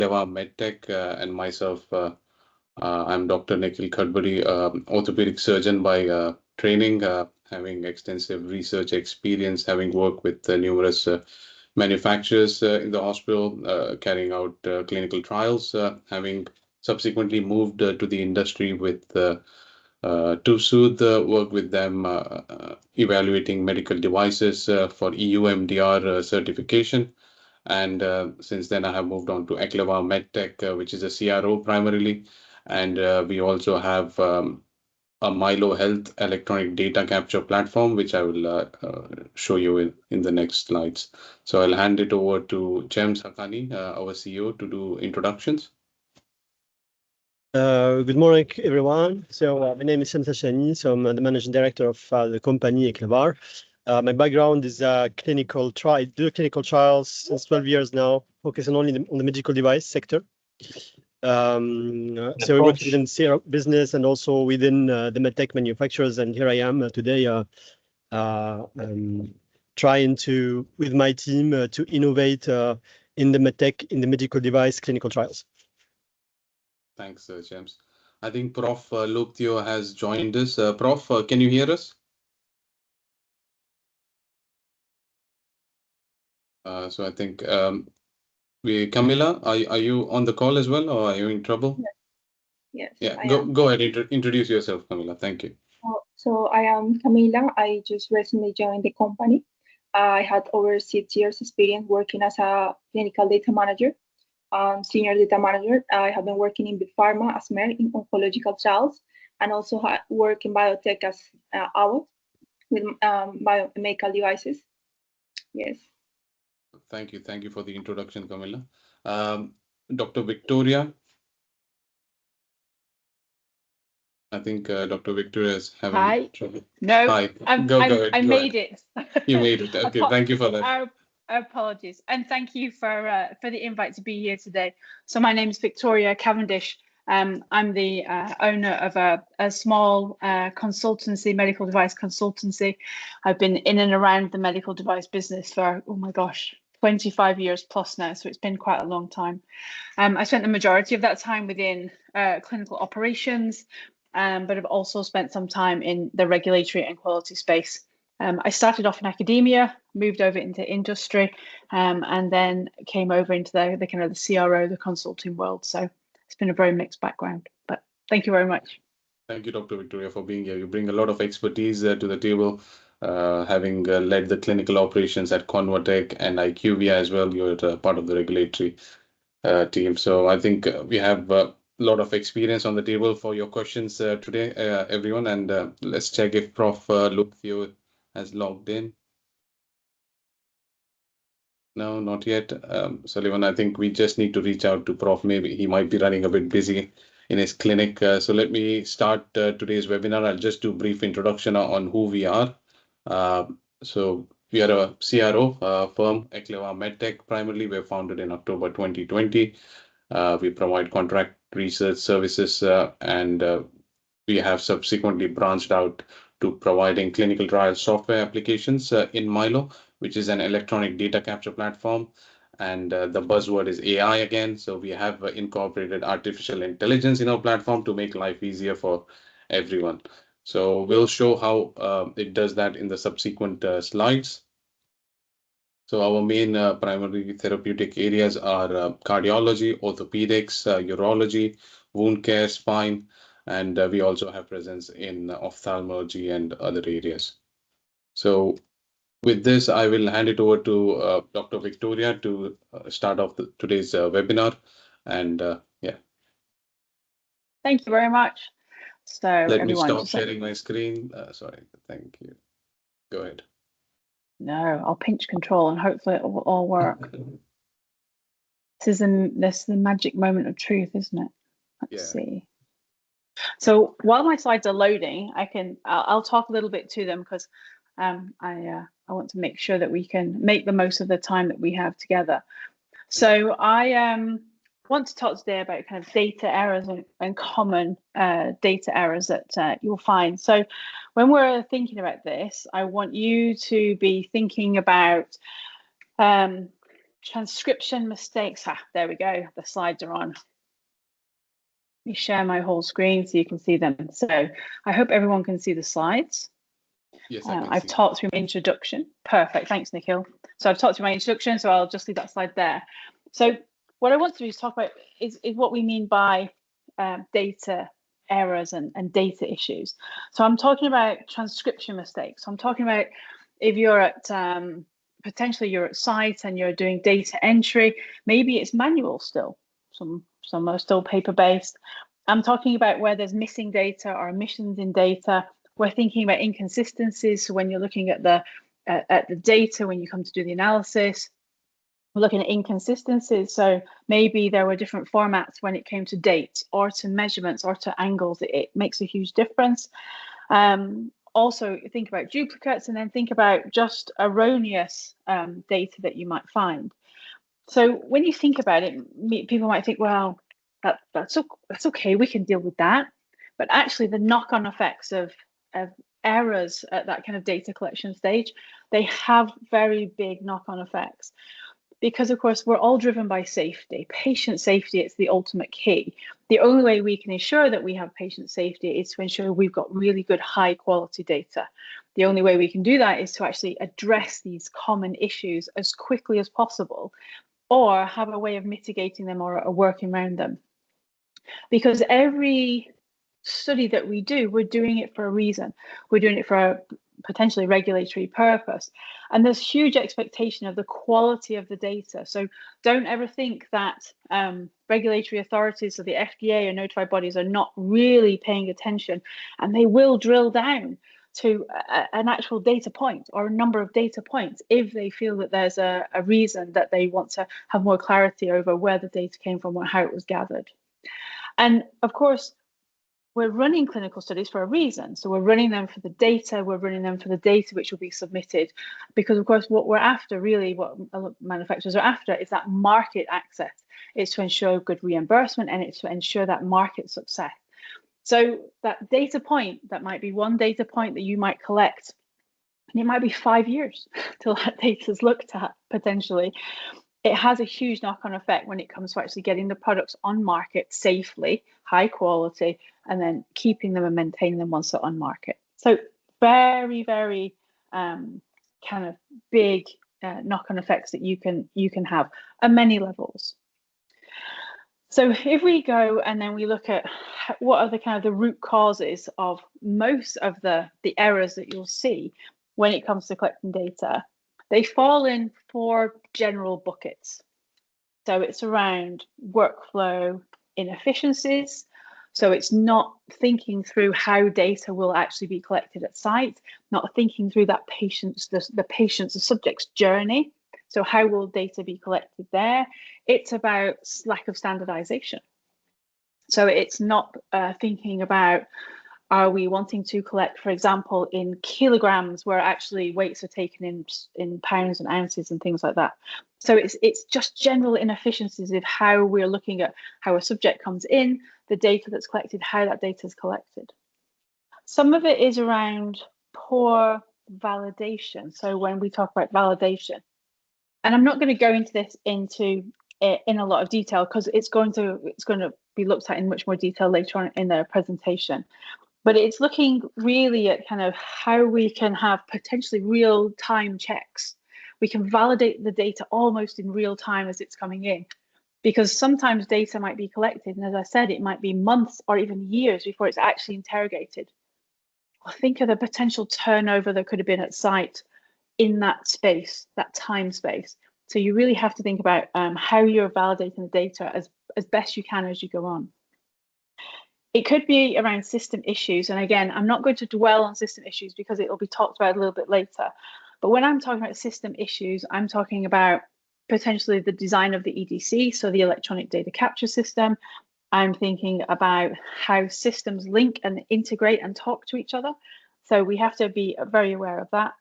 Eclevar MedTech, and myself, I'm Dr. Nikhil Khadbari, orthopedic surgeon by training, having extensive research experience, having worked with numerous manufacturers in the hospital, carrying out clinical trials, having subsequently moved to the industry with to soothe work with them, evaluating medical devices for EU MDR certification. And since then, I have moved on to Eclevar MedTech, which is a CRO primarily. And we also have a Milo Health electronic data capture platform, which I will show you in the next slides. So I'll hand it over to James Hakani, our CEO, to do introductions. Good morning, everyone. So my name is Sam Sashani. So I'm the managing director of the company Eclevar. My background is clinical trials since 12 years now, focusing only on the medical device sector. So we work within CRO business and also within the medtech manufacturers. And here I am today trying to, with my team, to innovate in the medtech, in the medical device clinical trials. Thanks, James. I think Prof. Luke Theo has joined us. Prof, can you hear us? So I think Camilla, are you on the call as well, or are you in trouble? Yes. Yeah, go ahead. Introduce yourself, Camilla. Thank you. So I am Camila. I just recently joined the company. I had over 6 years experience working as a clinical data manager, senior data manager. I have been working in big pharma as MER in oncological trials, and also work in biotech as AWOT with biomedical devices. Yes. Thank you for the introduction, Camilla. Dr. Victoria. I think Dr. Victoria is having trouble. No, Hi. Go ahead. I made it. You made it. Okay, thank you for that. Apologies, and thank you for the invite to be here today. So my name is Victoria Cavendish. I'm the owner of a small consultancy, medical device consultancy. I've been in and around the medical device business for, oh my gosh, 25 years plus now, so it's been quite a long time. I spent the majority of that time within clinical operations, but I've also spent some time in the regulatory and quality space. I started off in academia, moved over into industry, and then came over into the kind of the CRO, the consulting world. So it's been a very mixed background, but thank you very much. Thank you, Dr. Victoria, for being here. You bring a lot of expertise to the table, having led the clinical operations at Convatec and IQVIA as well. You're part of the regulatory team. So I think we have a lot of experience on the table for your questions today, everyone. And let's check if Prof. Luke Theo has logged in. No, not yet. Sullivan, I think we just need to reach out to Prof. Maybe he might be running a bit busy in his clinic. So let me start today's webinar. I'll just do a brief introduction on who we are. So we are a CRO firm, Eclevar MedTech. Primarily, we were founded in October 2020. We provide contract research services and we have subsequently branched out to providing clinical trial software applications in Milo, which is an electronic data capture platform. And the buzzword is AI again. So we have incorporated artificial intelligence in our platform to make life easier for everyone. So we'll show how it does that in the subsequent slides. So our main primary therapeutic areas are cardiology, orthopedics, urology, wound care, spine, and we also have presence in ophthalmology and other areas. So with this, I will hand it over to Dr. Victoria to start off today's webinar. And yeah. Thank you very much. So let me stop sharing my screen. Sorry, thank you. Go ahead. No, I'll pinch control and hopefully it will all work. This is the magic moment of truth, isn't it? Let's see. So while my slides are loading, I'll talk a little bit to them because I want to make sure that we can make the most of the time that we have together. So I want to talk today about kind of data errors and common data errors that you'll find. So when we're thinking about this, I want you to be thinking about transcription mistakes. There we go. The slides are on. Let me share my whole screen so you can see them. So I hope everyone can see the slides. Yes, I can I've see. talked through my introduction. Perfect. Thanks, Nikhil. So I've talked through my introduction, so I'll just leave that slide there. So what I want to do is talk about is what we mean by data errors and data issues. So I'm talking about transcription mistakes. So I'm talking about if you're at potentially you're at site and you're doing data entry, maybe it's manual still. Some are still paper-based. I'm talking about where there's missing data or omissions in data. We're thinking about inconsistencies. So when you're looking at the data, when you come to do the analysis, we're looking at inconsistencies. So maybe there were different formats when it came to dates or to measurements or to angles. It makes a huge difference. Also think about duplicates, and then think about just erroneous data that you might find. So when you think about it, people might think, well, that's okay, we can deal with that. But actually the knock-on effects of errors at that kind of data collection stage, they have very big knock-on effects. Because of course, we're all driven by safety. Patient safety is the ultimate key. The only way we can ensure that we have patient safety is to ensure we've got really good high quality data. The only way we can do that is to actually address these common issues as quickly as possible, or have a way of mitigating them or working around them. Because every study that we do, we're doing it for a reason. We're doing it for a potentially regulatory purpose. And there's huge expectation of the quality of the data. So don't ever think that regulatory authorities or the FDA or notified bodies are not really paying attention, and they will drill down to an actual data point or a number of data points if they feel that there's a reason that they want to have more clarity over where the data came from or how it was gathered. And of course, we're running clinical studies for a reason. So we're running them for the data, we're running them for the data which will be submitted. Because of course, what we're after, really, what manufacturers are after is that market access. It's to ensure good reimbursement, and it's to ensure that market success. So that data point, that might be one data point that you might collect, and it might be 5 years till that data is looked at potentially. It has a huge knock-on effect when it comes to actually getting the products on market safely, high quality, and then keeping them and maintaining them once they're on market. So very, very kind of big knock-on effects that you can have at many levels. So if we go and then we look at what are the kind of the root causes of most of the errors that you'll see when it comes to collecting data, they fall in 4 general buckets. So it's around workflow inefficiencies. So it's not thinking through how data will actually be collected at site, not thinking through that the subject's journey. So how will data be collected there? It's about lack of standardization. So it's not thinking about, are we wanting to collect, for example, in kilograms where actually weights are taken in pounds and ounces and things like that. So it's just general inefficiencies of how we're looking at how a subject comes in, the data that's collected, how that data is collected. Some of it is around poor validation. So when we talk about validation, and I'm not going to go into this in a lot of detail because it's going to be looked at in much more detail later on in the presentation. But it's looking really at kind of how we can have potentially real-time checks. We can validate the data almost in real time as it's coming in, because sometimes data might be collected, and as I said, it might be months or even years before it's actually interrogated. Well, think of the potential turnover that could have been at site in that space, that time space. So you really have to think about how you're validating the data as best you can as you go on. It could be around system issues. And again, I'm not going to dwell on system issues because it will be talked about a little bit later. But when I'm talking about system issues, I'm talking about potentially the design of the EDC, so the electronic data capture system. I'm thinking about how systems link and integrate and talk to each other. So we have to be very aware of that.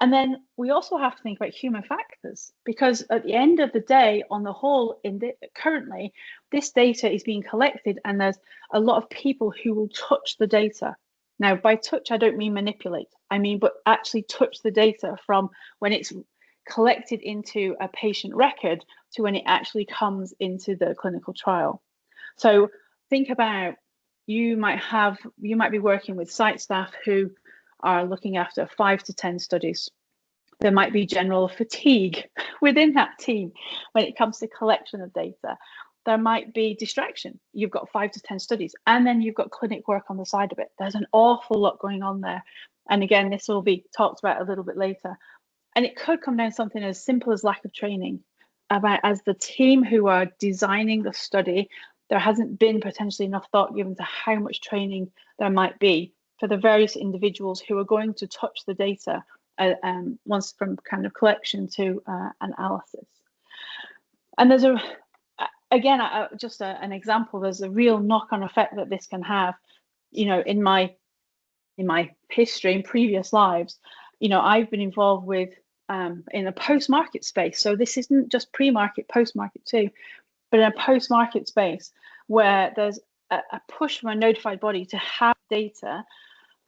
And then we also have to think about human factors, because at the end of the day, on the whole, currently, this data is being collected and there's a lot of people who will touch the data. Now, by touch, I don't mean manipulate. I mean, but actually touch the data from when it's collected into a patient record to when it actually comes into the clinical trial. So think about, you might be working with site staff who are looking after 5 to 10 studies. There might be general fatigue within that team when it comes to collection of data. There might be distraction. You've got 5 to 10 studies, and then you've got clinic work on the side of it. There's an awful lot going on there. And again, this will be talked about a little bit later. And it could come down to something as simple as lack of training. About, as the team who are designing the study, there hasn't been potentially enough thought given to how much training there might be for the various individuals who are going to touch the data once from kind of collection to analysis. And there's just an example, there's a real knock-on effect that this can have. You know, in my history, in previous lives, you know, I've been involved with in a post-market space. So this isn't just pre-market, post-market too, but in a post-market space where there's a push from a notified body to have data,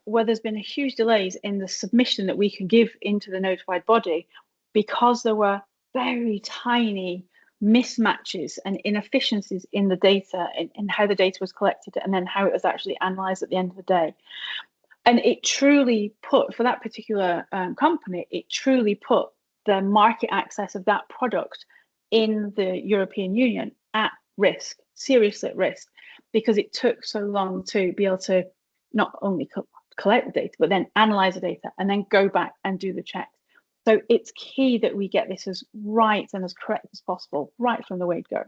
where there's been huge delays in the submission that we can give into the notified body because there were very tiny mismatches and inefficiencies in the data, in how the data was collected and then how it was actually analysed at the end of the day. And it truly put, for that particular company, it truly put the market access of that product in the European Union at risk, seriously at risk, because it took so long to be able to not only collect the data, but then analyze the data and then go back and do the checks. So it's key that we get this as right and as correct as possible, right from the word go.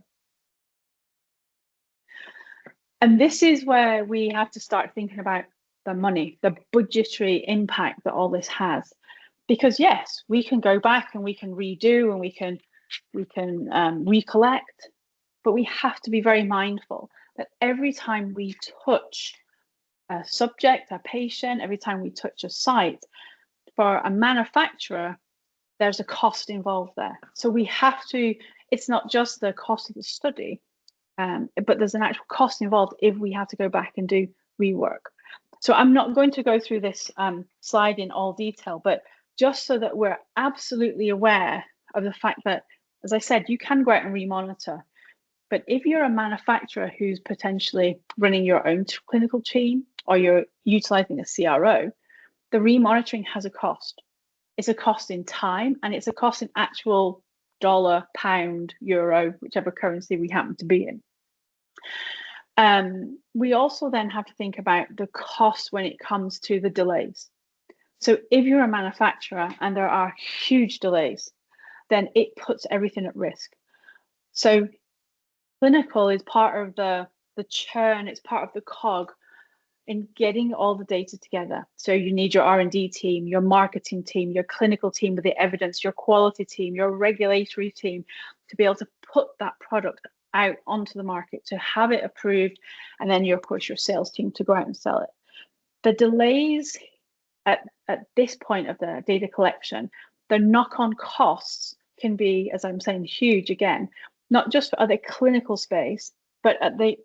And this is where we have to start thinking about the money, the budgetary impact that all this has. Because yes, we can go back and we can redo and we can recollect, but we have to be very mindful that every time we touch a subject, a patient, every time we touch a site, for a manufacturer, there's a cost involved there. So we have to, it's not just the cost of the study, but there's an actual cost involved if we have to go back and do rework. So I'm not going to go through this slide in all detail, but just so that we're absolutely aware of the fact that, as I said, you can go out and remonitor. But if you're a manufacturer who's potentially running your own clinical team or you're utilizing a CRO, the remonitoring has a cost. It's a cost in time and it's a cost in actual dollar, pound, euro, whichever currency we happen to be in. We also then have to think about the cost when it comes to the delays. So if you're a manufacturer and there are huge delays, then it puts everything at risk. So clinical is part of the churn, it's part of the cog in getting all the data together. So you need your R&D team, your marketing team, your clinical team with the evidence, your quality team, your regulatory team to be able to put that product out onto the market, to have it approved, and then of course your sales team to go out and sell it. The delays at this point of the data collection, the knock-on costs can be, as I'm saying, huge again, not just for other clinical space, but the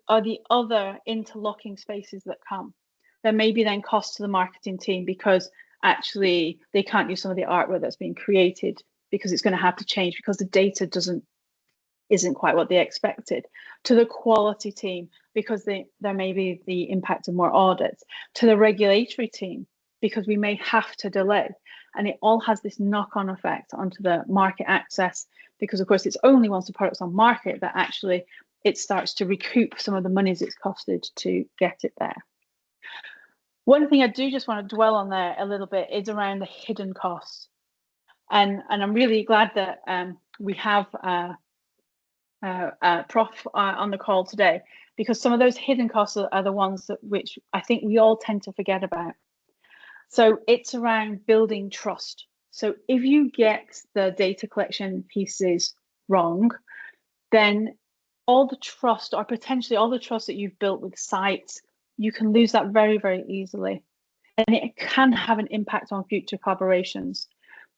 other interlocking spaces that come. There may be then costs to the marketing team because actually they can't use some of the artwork that's being created because it's going to have to change because the data isn't quite what they expected. To the quality team because there may be the impact of more audits. To the regulatory team because we may have to delay. And it all has this knock-on effect onto the market access because of course it's only once the product's on market that actually it starts to recoup some of the monies it's costed to get it there. One thing I do just want to dwell on there a little bit is around the hidden costs. And I'm really glad that we have Prof on the call today, because some of those hidden costs are the ones which I think we all tend to forget about. So it's around building trust. So if you get the data collection pieces wrong, then all the trust or potentially all the trust that you've built with sites, you can lose that very, very easily. And it can have an impact on future collaborations.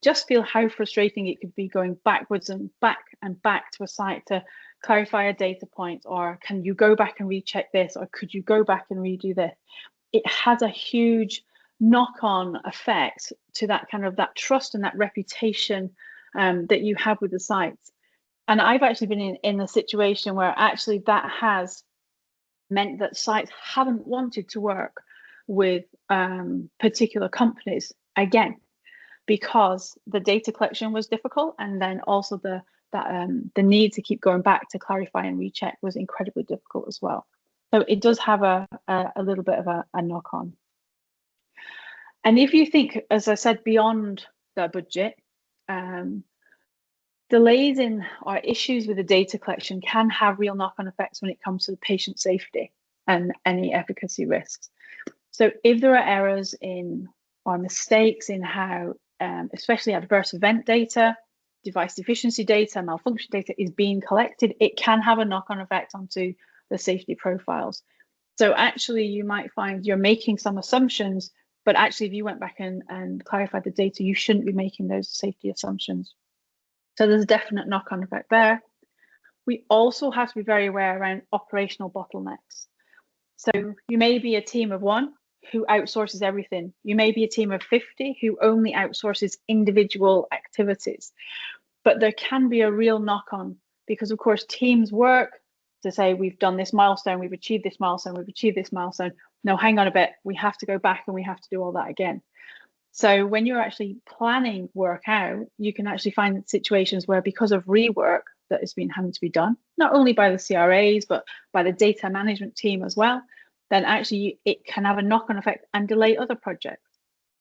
Just feel how frustrating it could be going backwards and back to a site to clarify a data point, or can you go back and recheck this, or could you go back and redo this? It has a huge knock-on effect to that kind of that trust and that reputation that you have with the sites. And I've actually been in a situation where actually that has meant that sites haven't wanted to work with particular companies again, because the data collection was difficult, and then also the need to keep going back to clarify and recheck was incredibly difficult as well. So it does have a little bit of a knock on. And if you think, as I said, beyond the budget, delays in or issues with the data collection can have real knock-on effects when it comes to the patient safety and any efficacy risks. So if there are errors in or mistakes in how, especially adverse event data, device deficiency data, malfunction data is being collected, it can have a knock-on effect onto the safety profiles. So actually you might find you're making some assumptions, but actually if you went back and clarified the data, you shouldn't be making those safety assumptions. So there's a definite knock-on effect there. We also have to be very aware around operational bottlenecks. So you may be a team of 1 who outsources everything. You may be a team of 50 who only outsources individual activities. But there can be a real knock-on, because of course teams work to say, we've done this milestone, we've achieved this milestone, we've achieved this milestone. No, hang on a bit, we have to go back and we have to do all that again. So when you're actually planning work out, you can actually find situations where, because of rework that has been having to be done, not only by the CRAs, but by the data management team as well, then actually it can have a knock-on effect and delay other projects.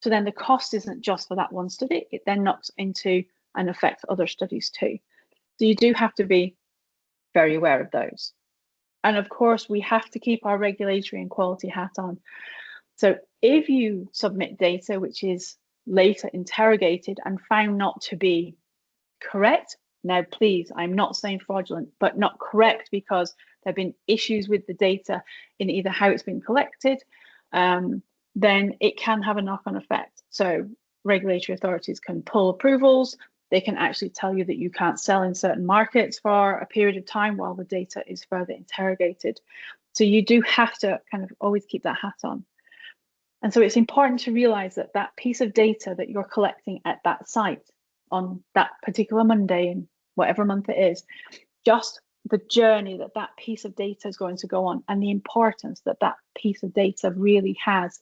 So then the cost isn't just for that one study, it then knocks into and affects other studies too. So you do have to be very aware of those. And of course, we have to keep our regulatory and quality hat on. So if you submit data which is later interrogated and found not to be correct, now please, I'm not saying fraudulent, but not correct because there have been issues with the data in either how it's been collected, then it can have a knock-on effect. So regulatory authorities can pull approvals. They can actually tell you that you can't sell in certain markets for a period of time while the data is further interrogated. So you do have to kind of always keep that hat on. And so it's important to realize that that piece of data that you're collecting at that site on that particular Monday in whatever month it is, just the journey that that piece of data is going to go on, and the importance that that piece of data really has.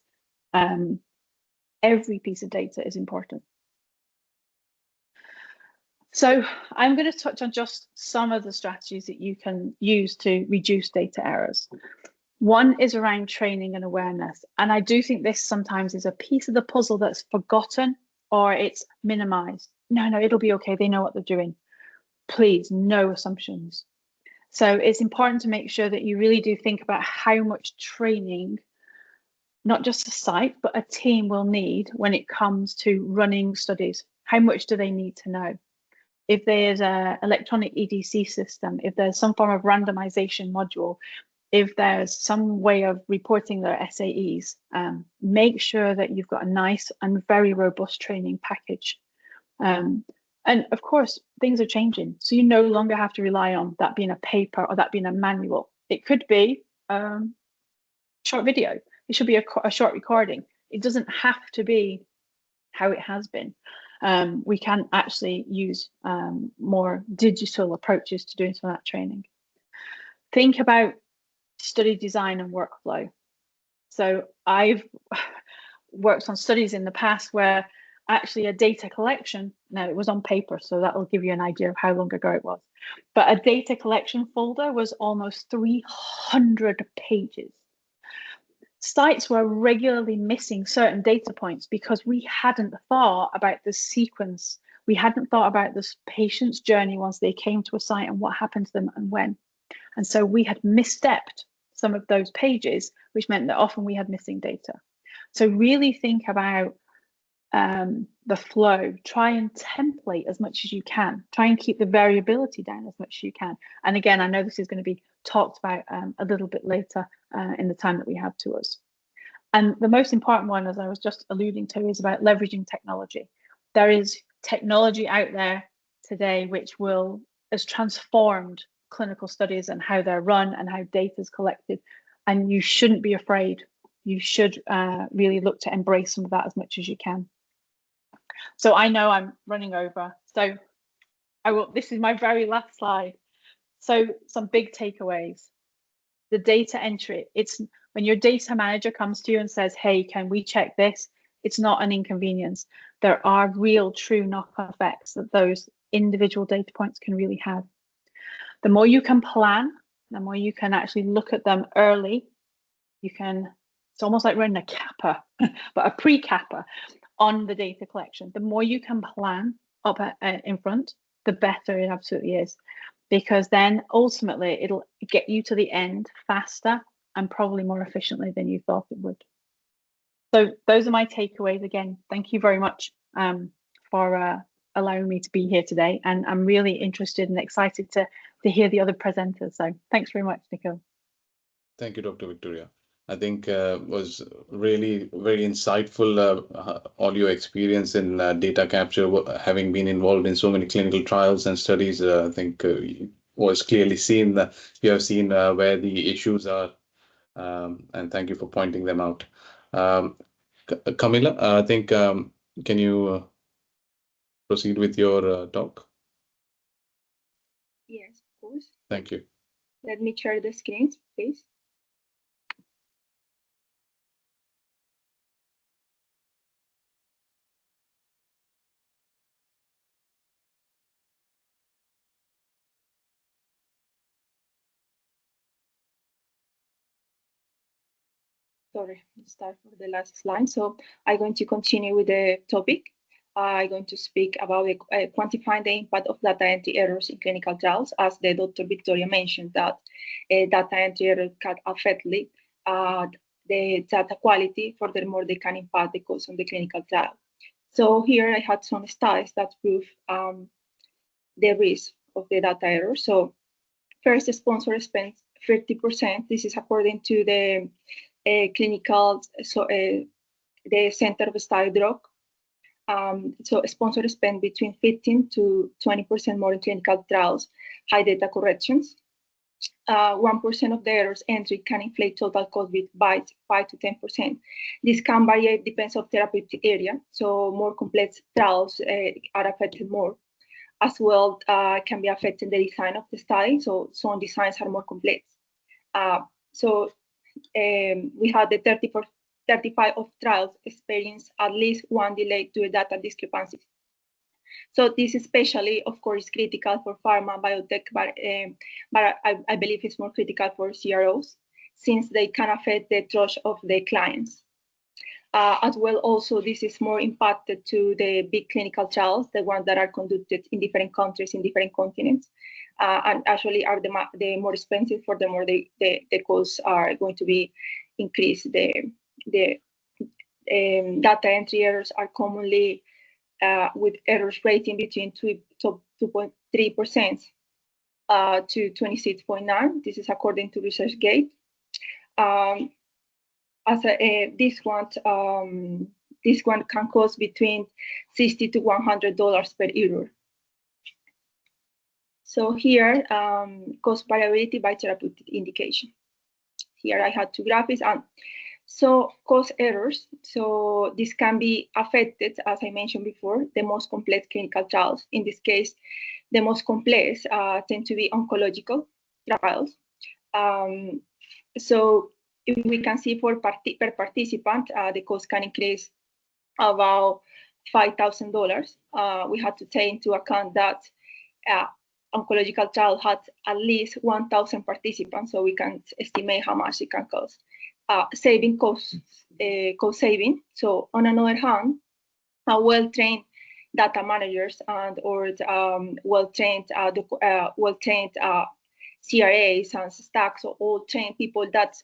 Every piece of data is important. So I'm going to touch on just some of the strategies that you can use to reduce data errors. One is around training and awareness. And I do think this sometimes is a piece of the puzzle that's forgotten or it's minimized. No, it'll be okay. They know what they're doing. Please, no assumptions. So it's important to make sure that you really do think about how much training, not just a site, but a team will need when it comes to running studies. How much do they need to know? If there's an electronic EDC system, if there's some form of randomization module, if there's some way of reporting their SAEs, make sure that you've got a nice and very robust training package. And of course, things are changing. So you no longer have to rely on that being a paper or that being a manual. It could be a short video. It should be a short recording. It doesn't have to be how it has been. We can actually use more digital approaches to doing some of that training. Think about study design and workflow. So I've worked on studies in the past where actually a data collection, now it was on paper, so that will give you an idea of how long ago it was, but a data collection folder was almost 300 pages. Sites were regularly missing certain data points because we hadn't thought about the sequence. We hadn't thought about this patient's journey once they came to a site and what happened to them and when. And so we had misstepped some of those pages, which meant that often we had missing data. So really think about the flow. Try and template as much as you can. Try and keep the variability down as much as you can. And again, I know this is going to be talked about a little bit later in the time that we have to us. And the most important one, as I was just alluding to, is about leveraging technology. There is technology out there today which has transformed clinical studies and how they're run and how data is collected. And you shouldn't be afraid. You should really look to embrace some of that as much as you can. So I know I'm running over. So This is my very last slide. So some big takeaways. The data entry. It's when your data manager comes to you and says, hey, can we check this? It's not an inconvenience. There are real, true knock-on effects that those individual data points can really have. The more you can plan, the more you can actually look at them early. It's almost like running a kappa, but a pre-kappa on the data collection. The more you can plan up in front, the better it absolutely is, because then ultimately it'll get you to the end faster and probably more efficiently than you thought it would. So those are my takeaways. Again, thank you very much for allowing me to be here today, and I'm really interested and excited to hear the other presenters. So thanks very much, Nico. Thank you, Dr. Victoria. I think was really very insightful, all your experience in data capture, having been involved in so many clinical trials and studies. I think was clearly seen that you have seen where the issues are, and thank you for pointing them out. Camilla, I think can you proceed with your talk? Yes, of course. Thank you. Let me share the screens, please. Sorry, let's start for the last slide. So I'm going to continue with the topic. I'm going to speak about quantifying the impact of data entry errors in clinical trials, as the Dr. Victoria mentioned that data entry errors can affect the data quality. Furthermore, they can impact the cost of the clinical trial. So here I had some studies that prove the risk of the data error. So first, sponsor spends 30%. This is according to the clinical, the Center of Study Drug. So sponsors spend between 15 to 20% more in clinical trials, high data corrections. 1% of the errors entry can inflate total cost by 5 to 10%. This can vary, depends on therapeutic area. So more complex trials are affected more. As well, can be affected the design of the study. So some designs are more complex. We had the 35 of trials experience at least one delay due to data discrepancies. So this especially, of course, critical for pharma, biotech, but I believe it's more critical for CROs since they can affect the trust of the clients. As well, also, this is more impacted to the big clinical trials, the ones that are conducted in different countries, in different continents, and actually are the more expensive. For the more the costs are going to be increased. The data entry errors are commonly with errors rating between 2.3% to 26.9%. This is according to ResearchGate. This one can cost between $60 to $100 per error. So here, cost variability by therapeutic indication. Here I had two graphics, and so cost errors. So this can be affected, as I mentioned before, the most complex clinical trials. In this case, the most complex tend to be oncological trials. So if we can see per participant, the cost can increase about $5,000. We have to take into account that oncological trial had at least 1,000 participants, so we can estimate how much it can cost. Saving costs, cost saving. So on another hand, well-trained data managers and or well-trained CRAs and stacks, so all trained people that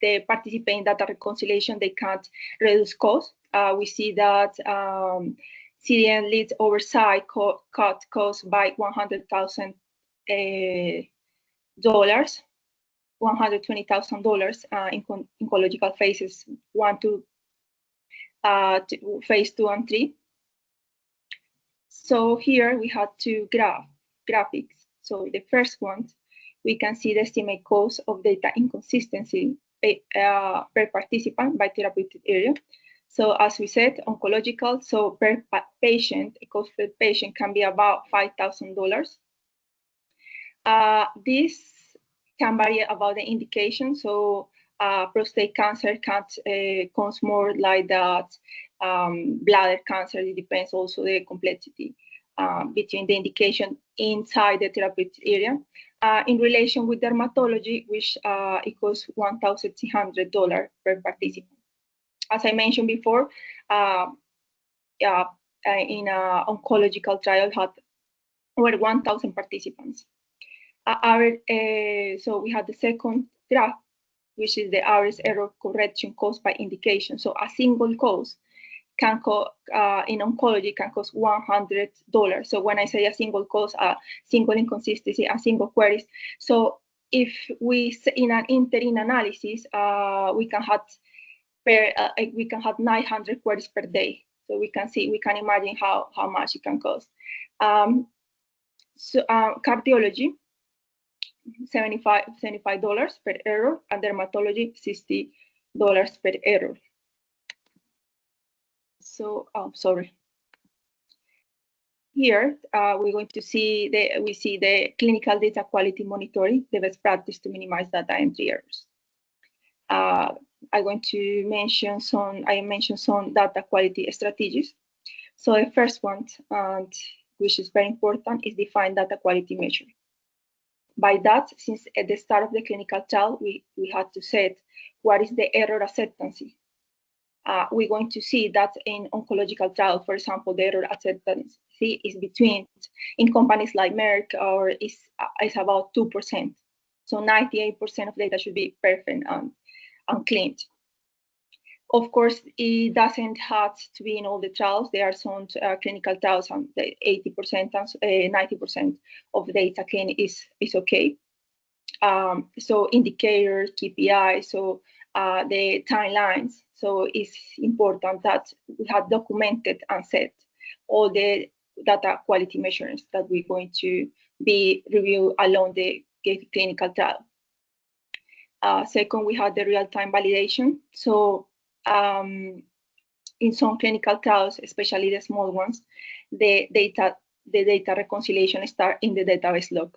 they participate in data reconciliation, they can't reduce costs. We see that CDN leads oversight cut costs by $100,000, $120,000 in oncological phases 1 to phase 2 and 3. So here we had two graphics. So the first one, we can see the estimate cost of data inconsistency per participant by therapeutic area. So as we said, oncological, so per patient, the cost per patient can be about $5,000. This can vary about the indication. So prostate cancer can cost more like that. Bladder cancer, it depends also the complexity between the indication inside the therapeutic area. In relation with dermatology, which it costs $1,300 per participant. As I mentioned before, in an oncological trial had over 1,000 participants. So we had the second graph, which is the average error correction cost by indication. So a single cause can in oncology can cost $100. So when I say a single cause, a single inconsistency, a single queries. So if we in an interim analysis, we can have 900 queries per day. So we can imagine how much it can cost. Cardiology, $75 per error, and dermatology, $60 per error. So, sorry. Here, we're going to see the clinical data quality monitoring, the best practice to minimize data entry errors. I'm going to mention some data quality strategies. So the first one, which is very important, is define data quality measure. By that, since at the start of the clinical trial, we had to set what is the error acceptance. We're going to see that in oncological trial, for example, the error acceptance is between, in companies like Merck, or is about 2%. So 98% of data should be perfect and cleaned. Of course, it doesn't have to be in all the trials. There are some clinical trials, and the 80% and 90% of data clean is okay. So indicators, KPI, so the timelines. So it's important that we have documented and set all the data quality measures that we're going to be reviewed along the clinical trial. Second, we have the real-time validation. So in some clinical trials, especially the small ones, the data reconciliation starts in the database log,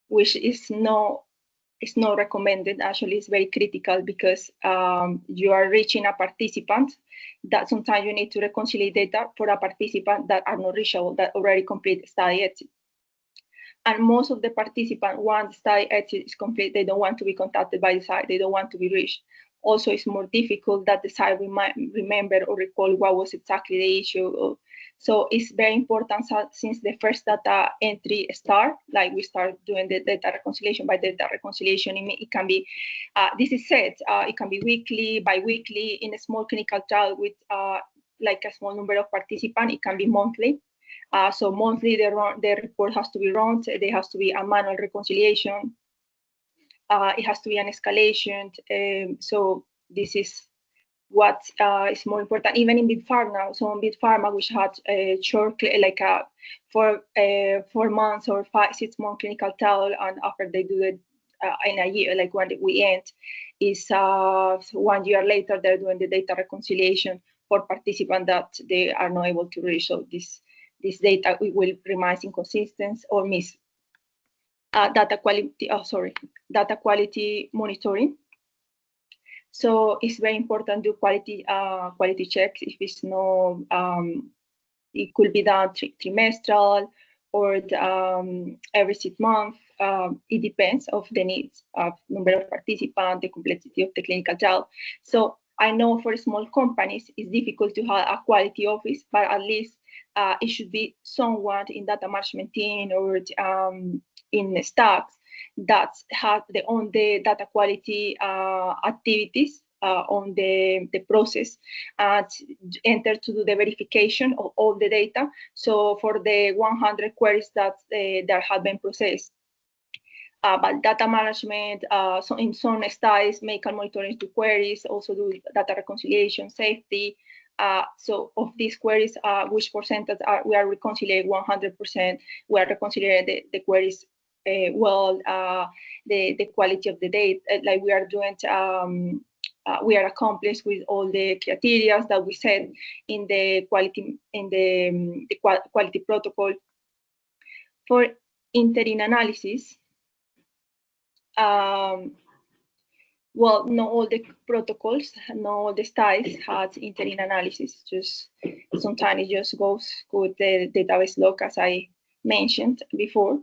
which is not recommended. Actually, it's very critical because you are reaching a participant that sometimes you need to reconcile data for a participant that are not reachable, that already complete study exit. And most of the participants, once study exit is complete, they don't want to be contacted by the site, they don't want to be reached. Also, it's more difficult that the site might remember or recall what was exactly the issue. So it's very important since the first data entry start, like we start doing the data reconciliation. By data reconciliation, it can be, this is set, it can be weekly, bi-weekly. In a small clinical trial with like a small number of participants, it can be monthly. So monthly, the report has to be run. There has to be a manual reconciliation. It has to be an escalation. So this is what is more important. Even in big pharma, so in big pharma, which had a short, like a 4 months or 5-6 month clinical trial, and after they do it in a year, like when we end, is 1 year later they're doing the data reconciliation for participants that they are not able to reach. So this data will remain inconsistent or miss. Data quality monitoring. So it's very important to do quality checks. If it's no, it could be done trimestral or every 6 months. It depends of the needs of number of participants, the complexity of the clinical trial. So I know for small companies it's difficult to have a quality office, but at least it should be someone in data management team or in stacks that have on the data quality activities on the process and enter to do the verification of all the data. So for the 100 queries that have been processed. But data management, so in some studies, medical monitoring to queries, also do data reconciliation, safety. So of these queries, which percentage we are reconciling 100%, we are reconciling the queries well, the quality of the data, like we are doing we are accomplished with all the criteria that we set in the quality protocol. For interim analysis, well, not all the protocols, not all the studies had interim analysis. Just sometimes it just goes with the database log, as I mentioned before,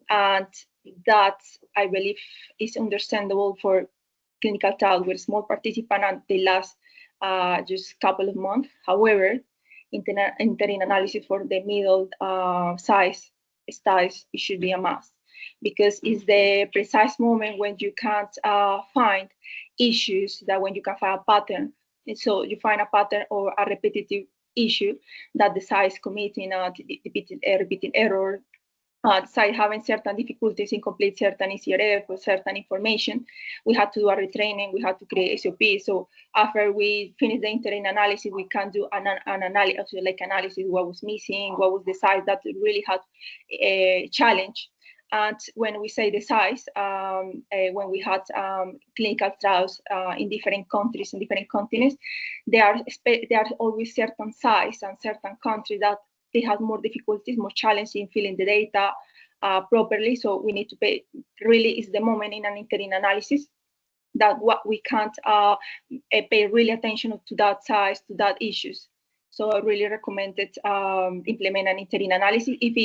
and that I believe is understandable for clinical trials with small participants and they last just a couple of months. However, interim analysis for the middle size studies, it should be a must, because it's the precise moment when you can't find issues, that when you can find a pattern. And so you find a pattern or a repetitive issue that the site is committing a repeating error, site having certain difficulties in complete certain ECRF or certain information. We had to do a retraining, we had to create SOP. So after we finish the interim analysis, we can do an analysis, what was missing, what was the size that really had a challenge. And when we say the size, when we had clinical trials in different countries, in different continents, there are always certain size and certain countries that they have more difficulties, more challenging filling the data properly. So we need to pay, really is the moment in an interim analysis that what we can't pay really attention to that size, to that issues. So I really recommend it, implement an interim analysis if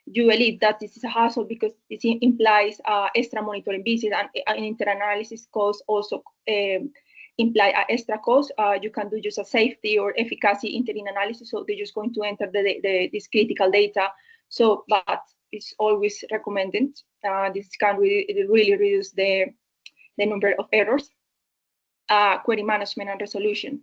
you believe that this is a hassle, because it implies extra monitoring visits, and an interim analysis cost also imply an extra cost. You can do just a safety or efficacy interim analysis, so they're just going to enter this critical data. So, but it's always recommended. This can really reduce the number of errors. Query management and resolution.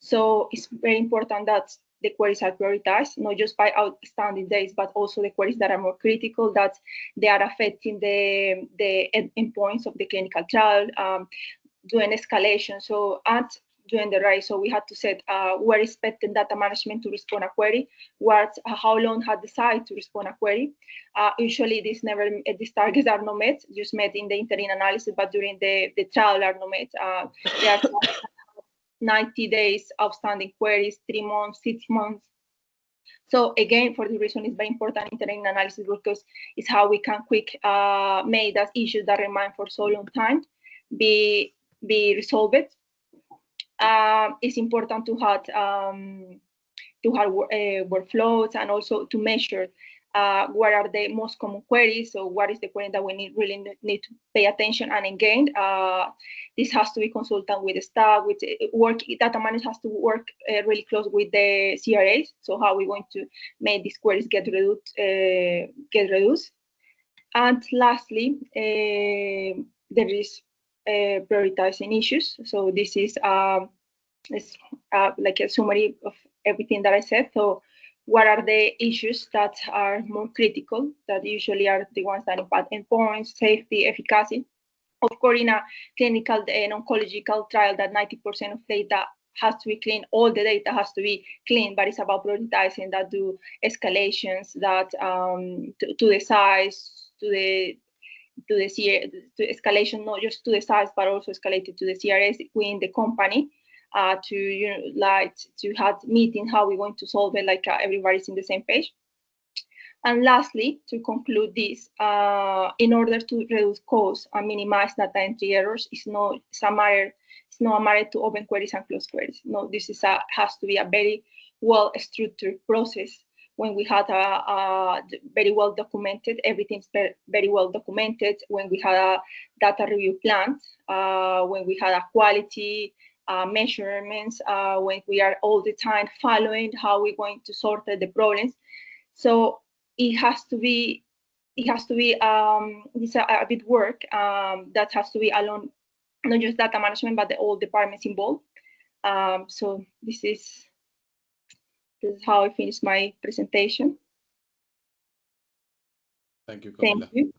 So it's very important that the queries are prioritized, not just by outstanding dates, but also the queries that are more critical, that they are affecting the endpoints of the clinical trial, doing escalation. So and doing the right. So we had to set where is expected data management to respond a query, how long had the site to respond a query. Usually these targets are not met, just met in the interim analysis, but during the trial are not met. There are 90 days outstanding queries, 3 months, 6 months. So again, for this reason, it's very important interim analysis, because it's how we can quick make that issues that remain for so long time be resolved. It's important to have workflows, and also to measure what are the most common queries. So what is the query that we really need to pay attention. And again, this has to be consulted with the staff, with data managers has to work really close with the CRAs. So how are we going to make these queries get reduced? And lastly, there is prioritizing issues. So this is like a summary of everything that I said. So what are the issues that are more critical, that usually are the ones that impact endpoints, safety, efficacy? Of course, in a clinical and oncological trial, that 90% of data has to be clean, all the data has to be clean, but it's about prioritizing that, do escalations, that to the size, to escalation, not just to the size, but also escalated to the CRS within the company, to have meeting how we're going to solve it, like everybody's in the same page. And lastly, to conclude this, in order to reduce costs and minimize data entry errors, it's not a matter to open queries and close queries. No, this is has to be a very well-structured process. When we had a very well documented, everything's very well documented. When we had a data review plan, when we had a quality measurements, when we are all the time following how we're going to sort the problems. So it has to be this a bit work that has to be along, not just data management, but all departments involved. So this is how I finish my presentation. Thank you, Camilla. Thank you.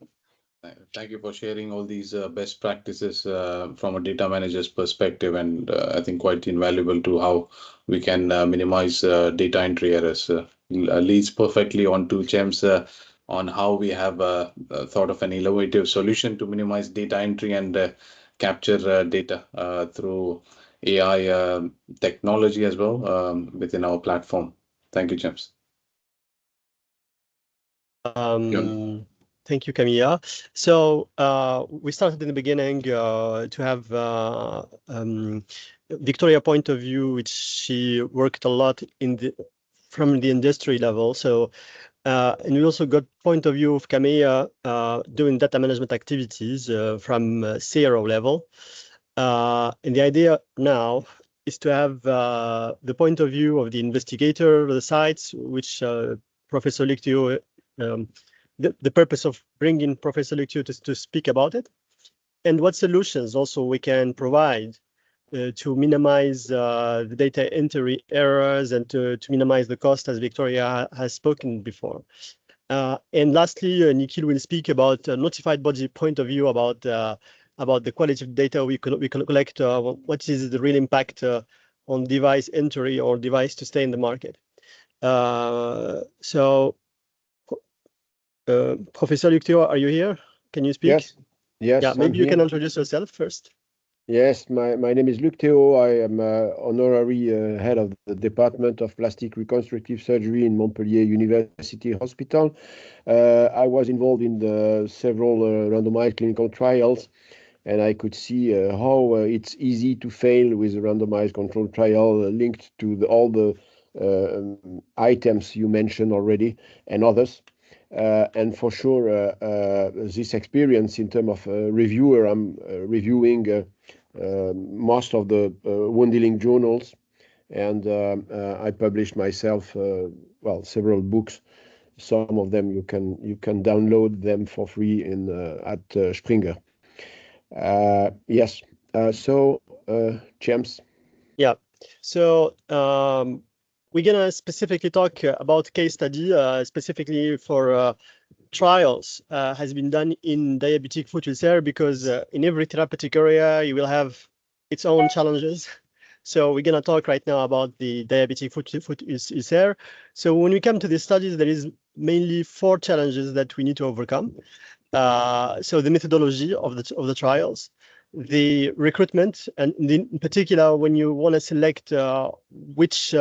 Thank you for sharing all these best practices from a data manager's perspective, and I think quite invaluable to how we can minimize data entry errors. Leads perfectly onto Jem's on how we have thought of an innovative solution to minimize data entry and capture data through AI technology as well within our platform. Thank you, James. Thank you, Camilla. So we started in the beginning to have Victoria point of view, which she worked a lot from the industry level. So and we also got point of view of Camilla doing data management activities from CRO level. And the idea now is to have the point of view of the investigator, the sites, which Professor Lictio, the purpose of bringing Professor Lictio to speak about it, and what solutions also we can provide to minimize the data entry errors and to minimize the cost, as Victoria has spoken before. And lastly, Nikhil will speak about notified body point of view about the quality of data we collect, what is the real impact on device entry or device to stay in the market. So, Professor Lictio, are you here? Can you speak? Yes. Yes. Yeah, maybe you can introduce yourself first. Yes, my name is Luc Théo. I am honorary head of the Department of Plastic Reconstructive Surgery in Montpellier University Hospital. I was involved in several randomized clinical trials, and I could see how it's easy to fail with a randomized control trial linked to all the items you mentioned already and others. And for sure, this experience in terms of reviewer, I'm reviewing most of the wound healing journals, and I published myself several books. Some of them you can download them for free at Springer. Yes. So James. Yeah. So we're gonna specifically talk about case study specifically for trials has been done in diabetic foot ulcer, because in every therapeutic area you will have its own challenges. So we're gonna talk right now about the diabetic foot ulcer. So when we come to these studies, there is mainly 4 challenges that we need to overcome. So the methodology of the trials, the recruitment, and in particular when you want to select which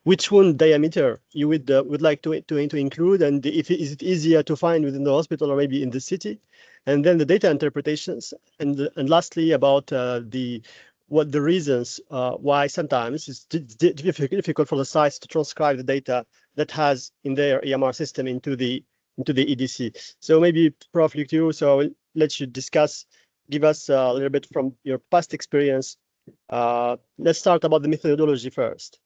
which wound diameter you would like to include, and if is it easier to find within the hospital or maybe in the city, and then the data interpretations, and lastly about what the reasons why sometimes it's difficult for the sites to transcribe the data that has in their EMR system into the EDC. So maybe Prof. Lictio, so I'll let you give us a little bit from your past experience. Let's start about the methodology first.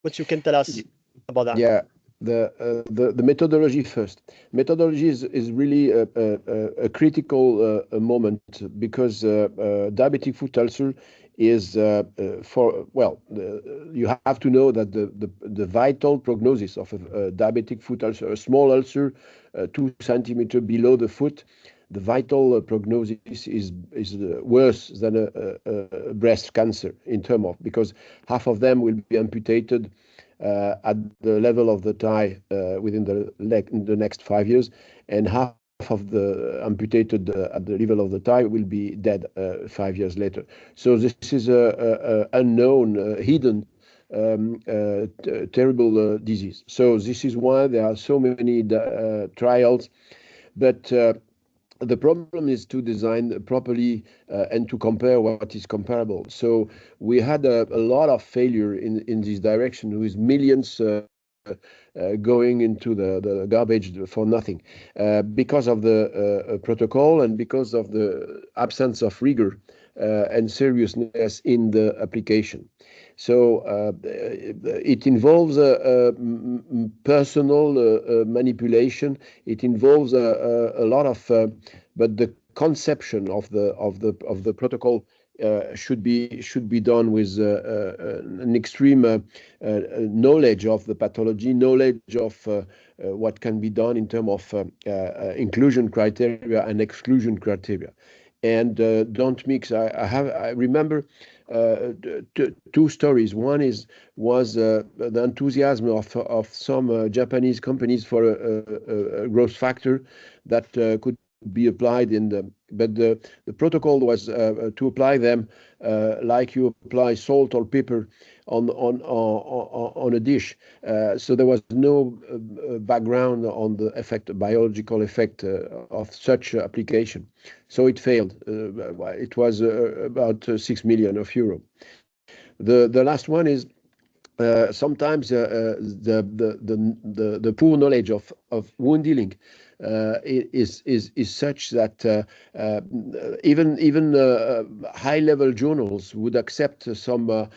What you can tell us about that? Yeah, the methodology first. Methodology is really a critical moment, because diabetic foot ulcer is you have to know that the vital prognosis of a diabetic foot ulcer, a small ulcer 2 centimeters below the foot, the vital prognosis is worse than a breast cancer in terms of, because half of them will be amputated at the level of the thigh within the leg in the next 5 years, and half of the amputated at the level of the thigh will be dead 5 years later. So this is a unknown, hidden, terrible disease. So this is why there are so many trials, but the problem is to design properly and to compare what is comparable. So we had a lot of failure in this direction, with millions going into the garbage for nothing, because of the protocol and because of the absence of rigor and seriousness in the application. So it involves personal manipulation. It involves a lot of, but the conception of the protocol should be done with an extreme knowledge of the pathology, knowledge of what can be done in terms of inclusion criteria and exclusion criteria. And don't mix. I remember 2 stories. One was the enthusiasm of some Japanese companies for a growth factor that could be applied but the protocol was to apply them like you apply salt or pepper on a dish. So there was no background on the biological effect of such application. So it failed. It was about 6 million euro. The last one is sometimes the poor knowledge of wound healing is such that even high level journals would accept some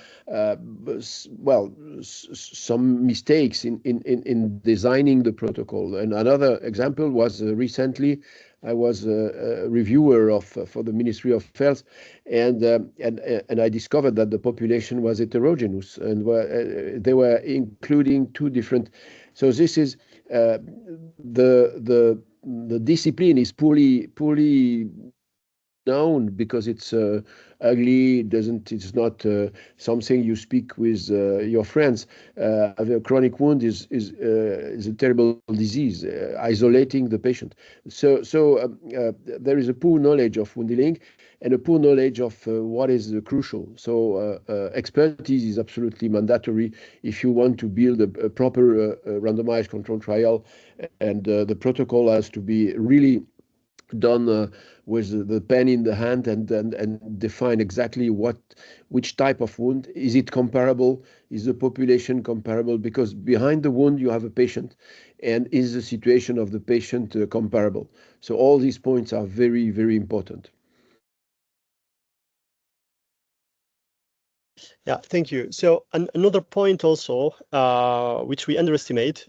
some mistakes in designing the protocol. And another example was recently I was a reviewer for the Ministry of Health, and I discovered that the population was heterogeneous, and they were including two different. So this is the discipline is poorly known because it's ugly. It's not something you speak with your friends. The chronic wound is a terrible disease, isolating the patient. So there is a poor knowledge of wound healing and a poor knowledge of what is crucial. So expertise is absolutely mandatory if you want to build a proper randomized controlled trial, and the protocol has to be really done with the pen in the hand and define exactly which type of wound. Is it comparable? Is the population comparable? Because behind the wound you have a patient, and is the situation of the patient comparable? So all these points are very, very important. Yeah, thank you. So another point also, which we underestimate,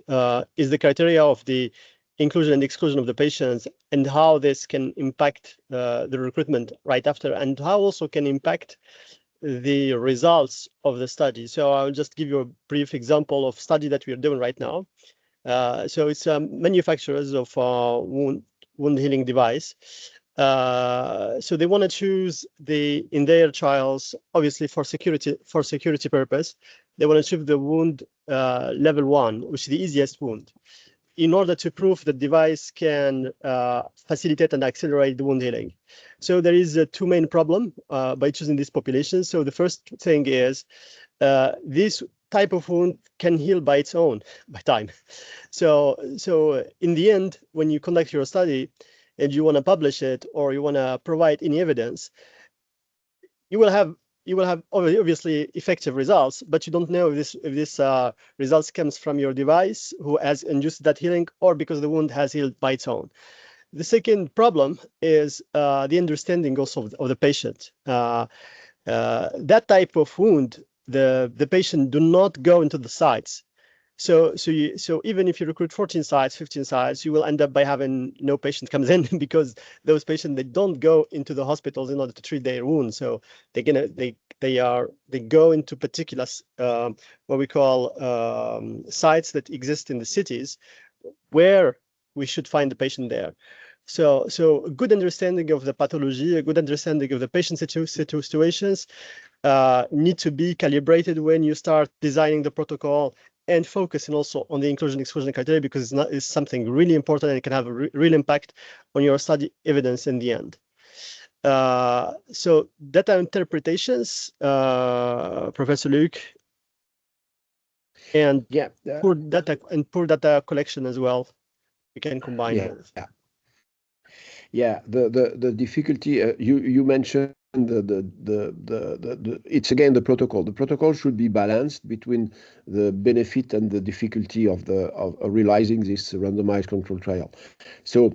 is the criteria of the inclusion and exclusion of the patients, and how this can impact the recruitment right after, and how also can impact the results of the study. So I'll just give you a brief example of study that we are doing right now. So it's manufacturers of wound healing device. So they want to choose in their trials, obviously for security purpose, they want to choose the wound level 1, which is the easiest wound, in order to prove the device can facilitate and accelerate the wound healing. So there is two main problem by choosing this population. So the first thing is this type of wound can heal by its own, by time. So in the end, when you conduct your study and you want to publish it or you want to provide any evidence, you will have obviously effective results, but you don't know if this results comes from your device who has induced that healing or because the wound has healed by its own. The second problem is the understanding also of the patient. That type of wound, the patient do not go into the sites. So even if you recruit 14 sites, 15 sites, you will end up by having no patient comes in because those patients, they don't go into the hospitals in order to treat their wounds. So they go into particular what we call sites that exist in the cities where we should find the patient there. So a good understanding of the pathology, a good understanding of the patient situations need to be calibrated when you start designing the protocol, and focusing also on the inclusion exclusion criteria, because it's something really important and it can have a real impact on your study evidence in the end. So data interpretations, Professor Luc, and poor data collection as well. We can combine both. The difficulty you mentioned it's again the protocol. The protocol should be balanced between the benefit and the difficulty of realizing this randomized control trial. So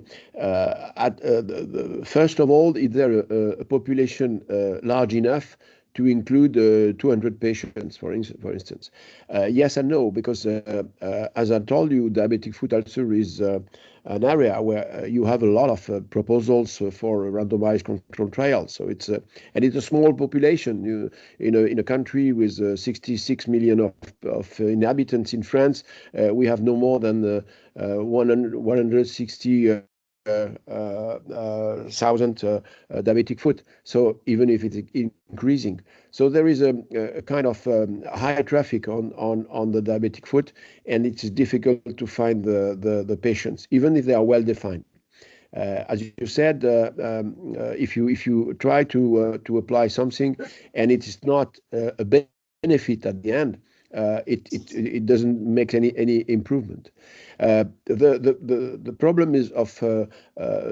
first of all, is there a population large enough to include 200 patients, for instance? Yes and no, because as I told you, diabetic foot ulcer is an area where you have a lot of proposals for randomized control trials. So it's a small population. In a country with 66 million of inhabitants in France, we have no more than 160 thousand diabetic foot. So even if it's increasing, so there is a kind of high traffic on the diabetic foot, and it's difficult to find the patients, even if they are well defined. As you said, if you try to apply something and it is not a benefit at the end, it doesn't make any improvement. The problem is of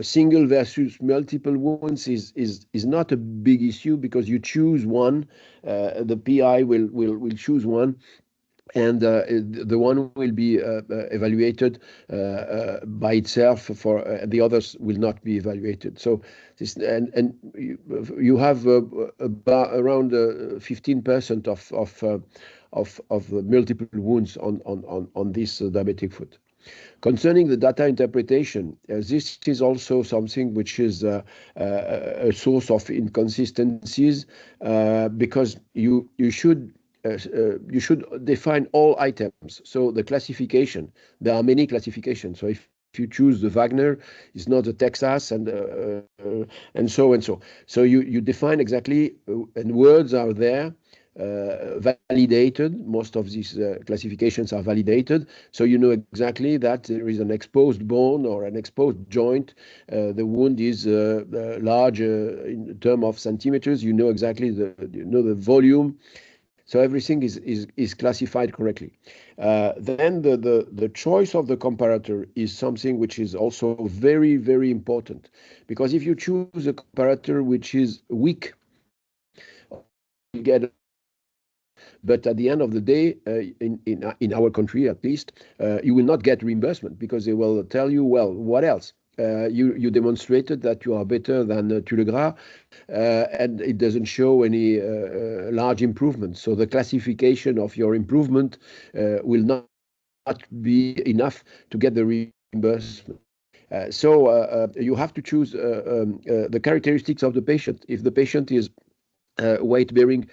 single versus multiple wounds is not a big issue, because you choose one, the PI will choose one, and the one will be evaluated by itself. For the others will not be evaluated. So this, and you have about around 15% of multiple wounds on this diabetic foot. Concerning the data interpretation, this is also something which is a source of inconsistencies, because you should define all items. So the classification, there are many classifications. So if you choose the Wagner, it's not the Texas, and so and so. So you define exactly, and words are there, validated. Most of these classifications are validated, so you know exactly that there is an exposed bone or an exposed joint. The wound is large in terms of centimeters. You know exactly the volume. So everything is classified correctly. Then the choice of the comparator is something which is also very, very important, because if you choose a comparator which is weak, you get. But at the end of the day, in our country at least, you will not get reimbursement, because they will tell you, well, what else? You demonstrated that you are better than Tulegras, and it doesn't show any large improvement. So the classification of your improvement will not be enough to get the reimbursement. So you have to choose the characteristics of the patient. If the patient is weight bearing,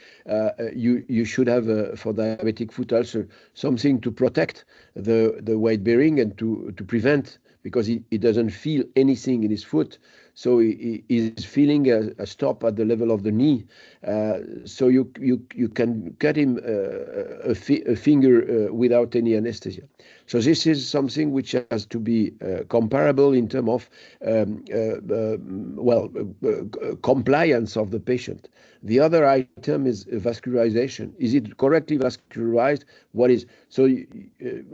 you should have for diabetic foot ulcer something to protect the weight bearing and to prevent, because he doesn't feel anything in his foot, so he is feeling a stop at the level of the knee. So you can cut him a finger without any anesthesia. So this is something which has to be comparable in terms of compliance of the patient. The other item is vascularization. Is it correctly vascularized? What is so?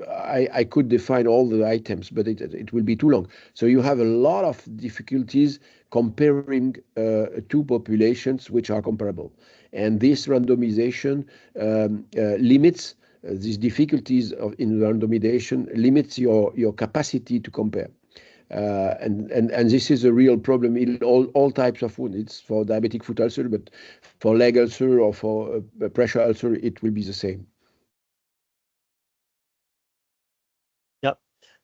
I could define all the items, but it will be too long. So you have a lot of difficulties comparing two populations which are comparable, and this randomization limits these difficulties in randomization, limits your capacity to compare. And this is a real problem in all types of wound. It's for diabetic foot ulcer, but for leg ulcer or for pressure ulcer, it will be the same. Yeah,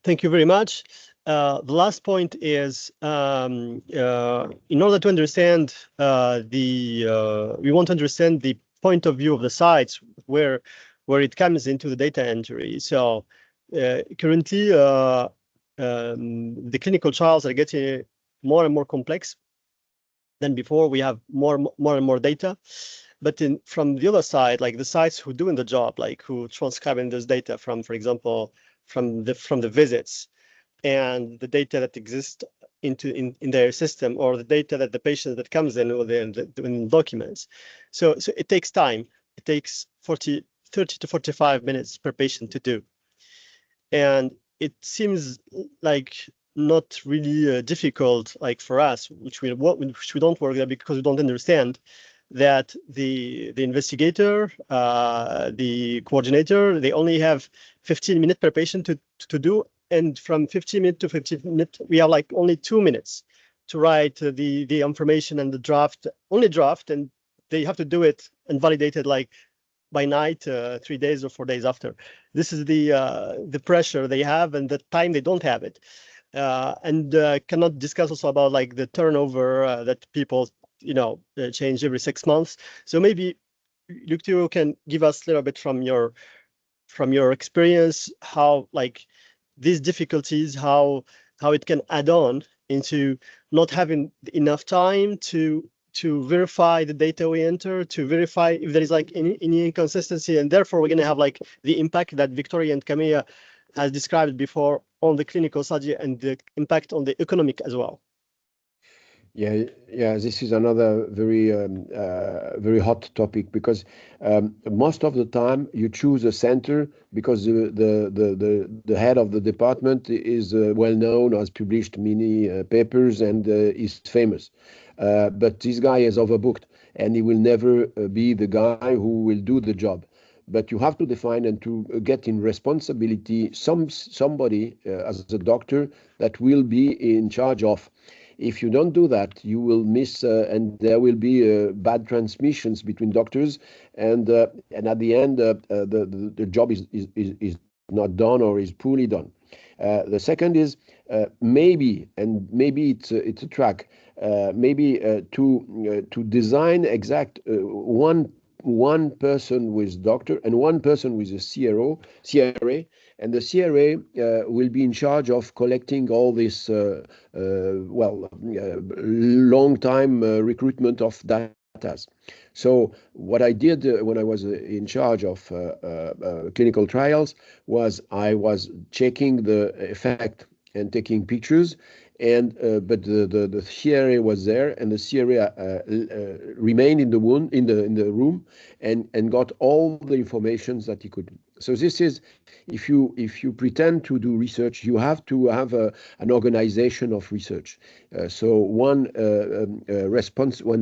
thank you very much. The last point is, in order to understand we want to understand the point of view of the sites where it comes into the data entry. So currently, the clinical trials are getting more and more complex than before. We have more and more data, but from the other side, like the sites who doing the job, like who transcribing this data from, for example, from the visits and the data that exists in their system, or the data that the patient that comes in with the documents. So it takes time. It takes 30 to 45 minutes per patient to do. And it seems like not really difficult, like for us, which we don't work there because we don't understand that the investigator, the coordinator, they only have 15 minutes per patient to do, and from 15 minutes to 15 minutes, we have like only 2 minutes to write the information and the draft, only draft, and they have to do it and validate it like by night, 3 days or 4 days after. This is the pressure they have and the time they don't have it, and cannot discuss also about like the turnover that people change every 6 months. So maybe Luc Theo can give us a little bit from your experience, how like these difficulties, how it can add on into not having enough time to verify the data we enter, to verify if there is like any inconsistency, and therefore we're going to have like the impact that Victoria and Camilla has described before on the clinical study and the impact on the economic as well. Yeah. This is another very hot topic because most of the time you choose a center because the head of the department is well known, has published many papers, and is famous. But this guy is overbooked, and he will never be the guy who will do the job. But you have to define and to get in responsibility somebody as a doctor that will be in charge of. If you don't do that, you will miss, and there will be bad transmissions between doctors, and at the end, the job is not done or is poorly done. The second is maybe it's a track, maybe to design exact one person with doctor and one person with a CRA, and the CRA will be in charge of collecting all this long time recruitment of data. So what I did when I was in charge of clinical trials was I was checking the effect and taking pictures, and but the CRA was there, and the CRA remained in the room and got all the information that he could. So this is, if you pretend to do research, you have to have an organization of research. So one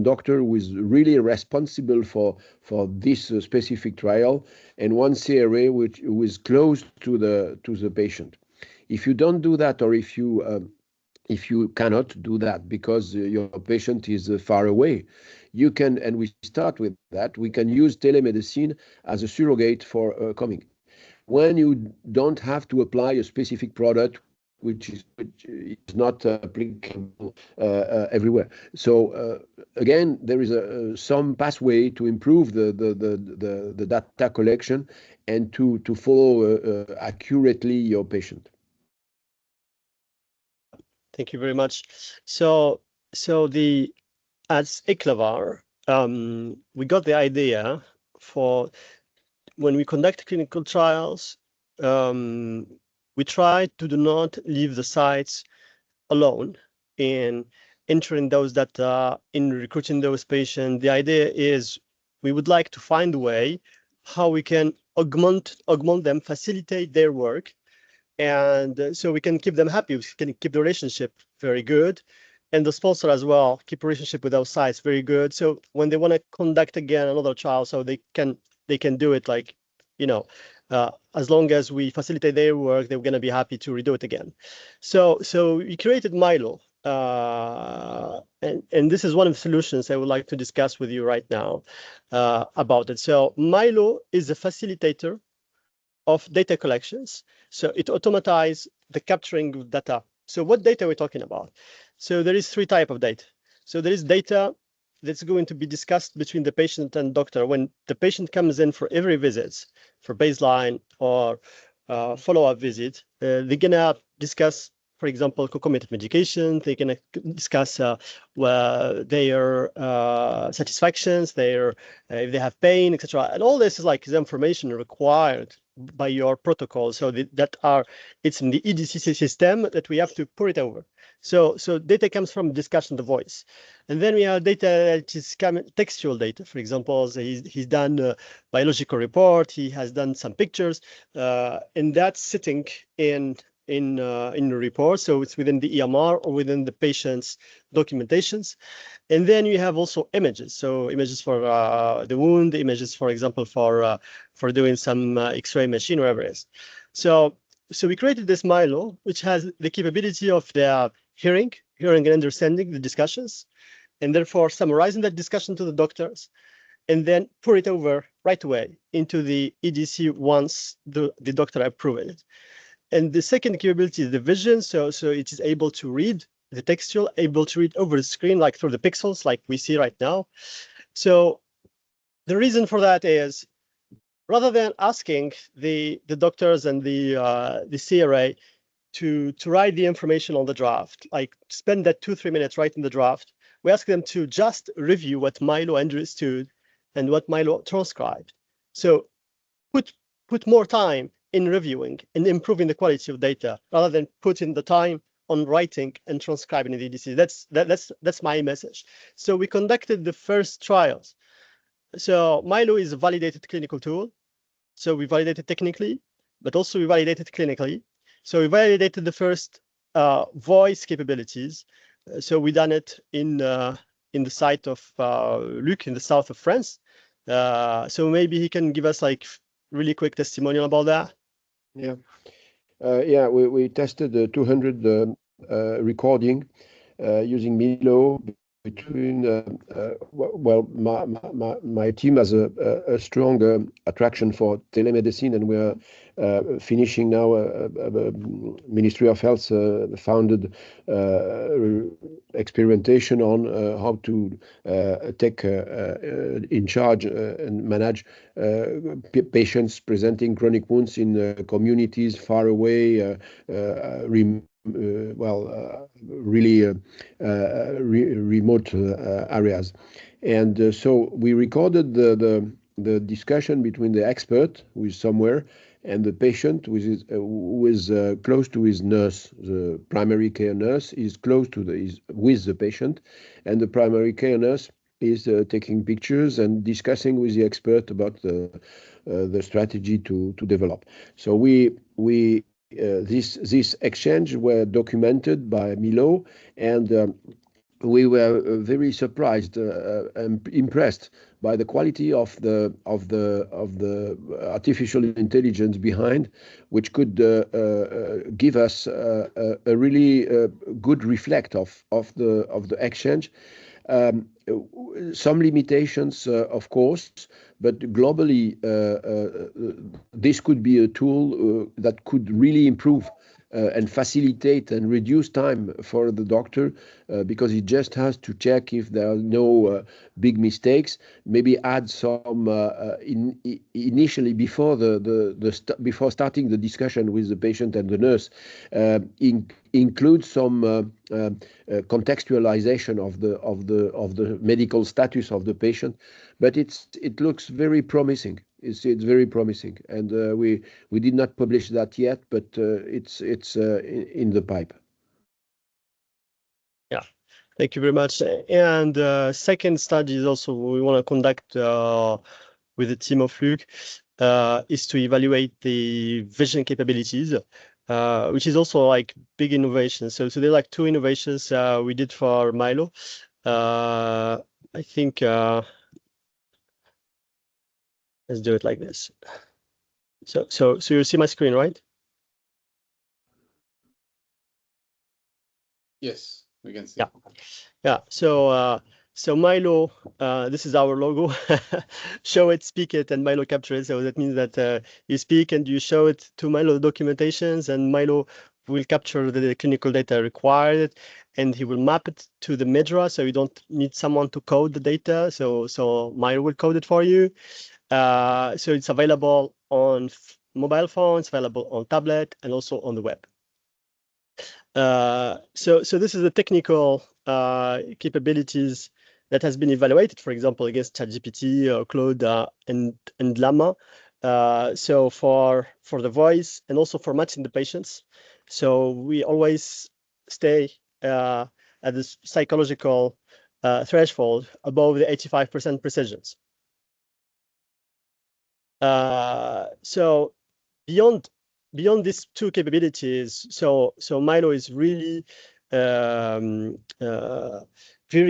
doctor who is really responsible for this specific trial, and one CRA who is close to the patient. If you don't do that, or if you cannot do that because your patient is far away, you can, and we start with that, we can use telemedicine as a surrogate for coming. When you don't have to apply a specific product which is not applicable everywhere. So again, there is some pathway to improve the data collection and to follow accurately your patient. Thank you very much. So as Eclevar, we got the idea for when we conduct clinical trials, we try to do not leave the sites alone in entering those data, in recruiting those patients. The idea is we would like to find a way how we can augment them, facilitate their work, and so we can keep them happy. We can keep the relationship very good, and the sponsor as well keep a relationship with our sites very good. So when they want to conduct again another trial, so they can do it, like, as long as we facilitate their work, they're going to be happy to redo it again. So we created Milo, and this is one of the solutions I would like to discuss with you right now about it. So Milo is a facilitator of data collections. So it automatizes the capturing of data. So what data are we talking about? So there is 3 types of data. So there is data that's going to be discussed between the patient and doctor. When the patient comes in for every visit, for baseline or follow-up visit, they're gonna discuss, for example, concomitant medication. They're gonna discuss their satisfactions, if they have pain, etc. And all this is information required by your protocol. So it's in the EDC system that we have to pour it over. So data comes from discussion, the voice. And then we have data that is textual data. For example, he's done a biological report, he has done some pictures, and that's sitting in the report. So it's within the EMR or within the patient's documentations. And then you have also images. So images for the wound, images, for example, for doing some X-ray machine, whatever it is. So we created this Milo, which has the capability of the hearing and understanding the discussions, and therefore summarizing that discussion to the doctors, and then pour it over right away into the EDC once the doctor approves it. And the second capability is the vision. So it is able to read the textual, able to read over the screen, like through the pixels, like we see right now. So the reason for that is, rather than asking the doctors and the CRA to write the information on the draft, like spend that 2-3 minutes writing the draft, we ask them to just review what Milo understood and what Milo transcribed. So put more time in reviewing and improving the quality of data, rather than putting the time on writing and transcribing the EDC. That's my message. So we conducted the first trials. So Milo is a validated clinical tool. So we validated technically, but also we validated clinically. So we validated the first voice capabilities. So we done it in the site of Luc in the south of France. So maybe he can give us like really quick testimonial about that. Yeah. Yeah, we tested the 200 recording using Milo between well, my team has a strong attraction for telemedicine, and we're finishing now a Ministry of Health founded experimentation on how to take in charge and manage patients presenting chronic wounds in communities far away, really remote areas. And so we recorded the discussion between the expert, who is somewhere, and the patient, who is close to his nurse. The primary care nurse is close to with the patient, and the primary care nurse is taking pictures and discussing with the expert about the strategy to develop. So this exchange were documented by Milo, and we were very surprised and impressed by the quality of the artificial intelligence behind, which could give us a really good reflect of the exchange. Some limitations, of course, but globally, this could be a tool that could really improve and facilitate and reduce time for the doctor, because he just has to check if there are no big mistakes. Maybe add some initially before before starting the discussion with the patient and the nurse, include some contextualization of the medical status of the patient. But it looks very promising. It's very promising, and we did not publish that yet, but it's in the pipe. Yeah, thank you very much. And second study is also we want to conduct with the team of Luc is to evaluate the vision capabilities, which is also like big innovation. So there are like two innovations we did for Milo. I think let's do it like this. So you see my screen, right? Yes, we can see. Yeah. So Milo, this is our logo. Show it, speak it, and Milo capture it. So that means that you speak and you show it to Milo documentations, and Milo will capture the clinical data required, and he will map it to the MedRA. So you don't need someone to code the data. So Milo will code it for you. So it's available on mobile phones, available on tablet, and also on the web. So this is the technical capabilities that has been evaluated, for example, against ChatGPT or Claude and Llama. So for the voice and also for matching the patients. So we always stay at this psychological threshold above the 85% precisions. So beyond these two capabilities, so Milo is really very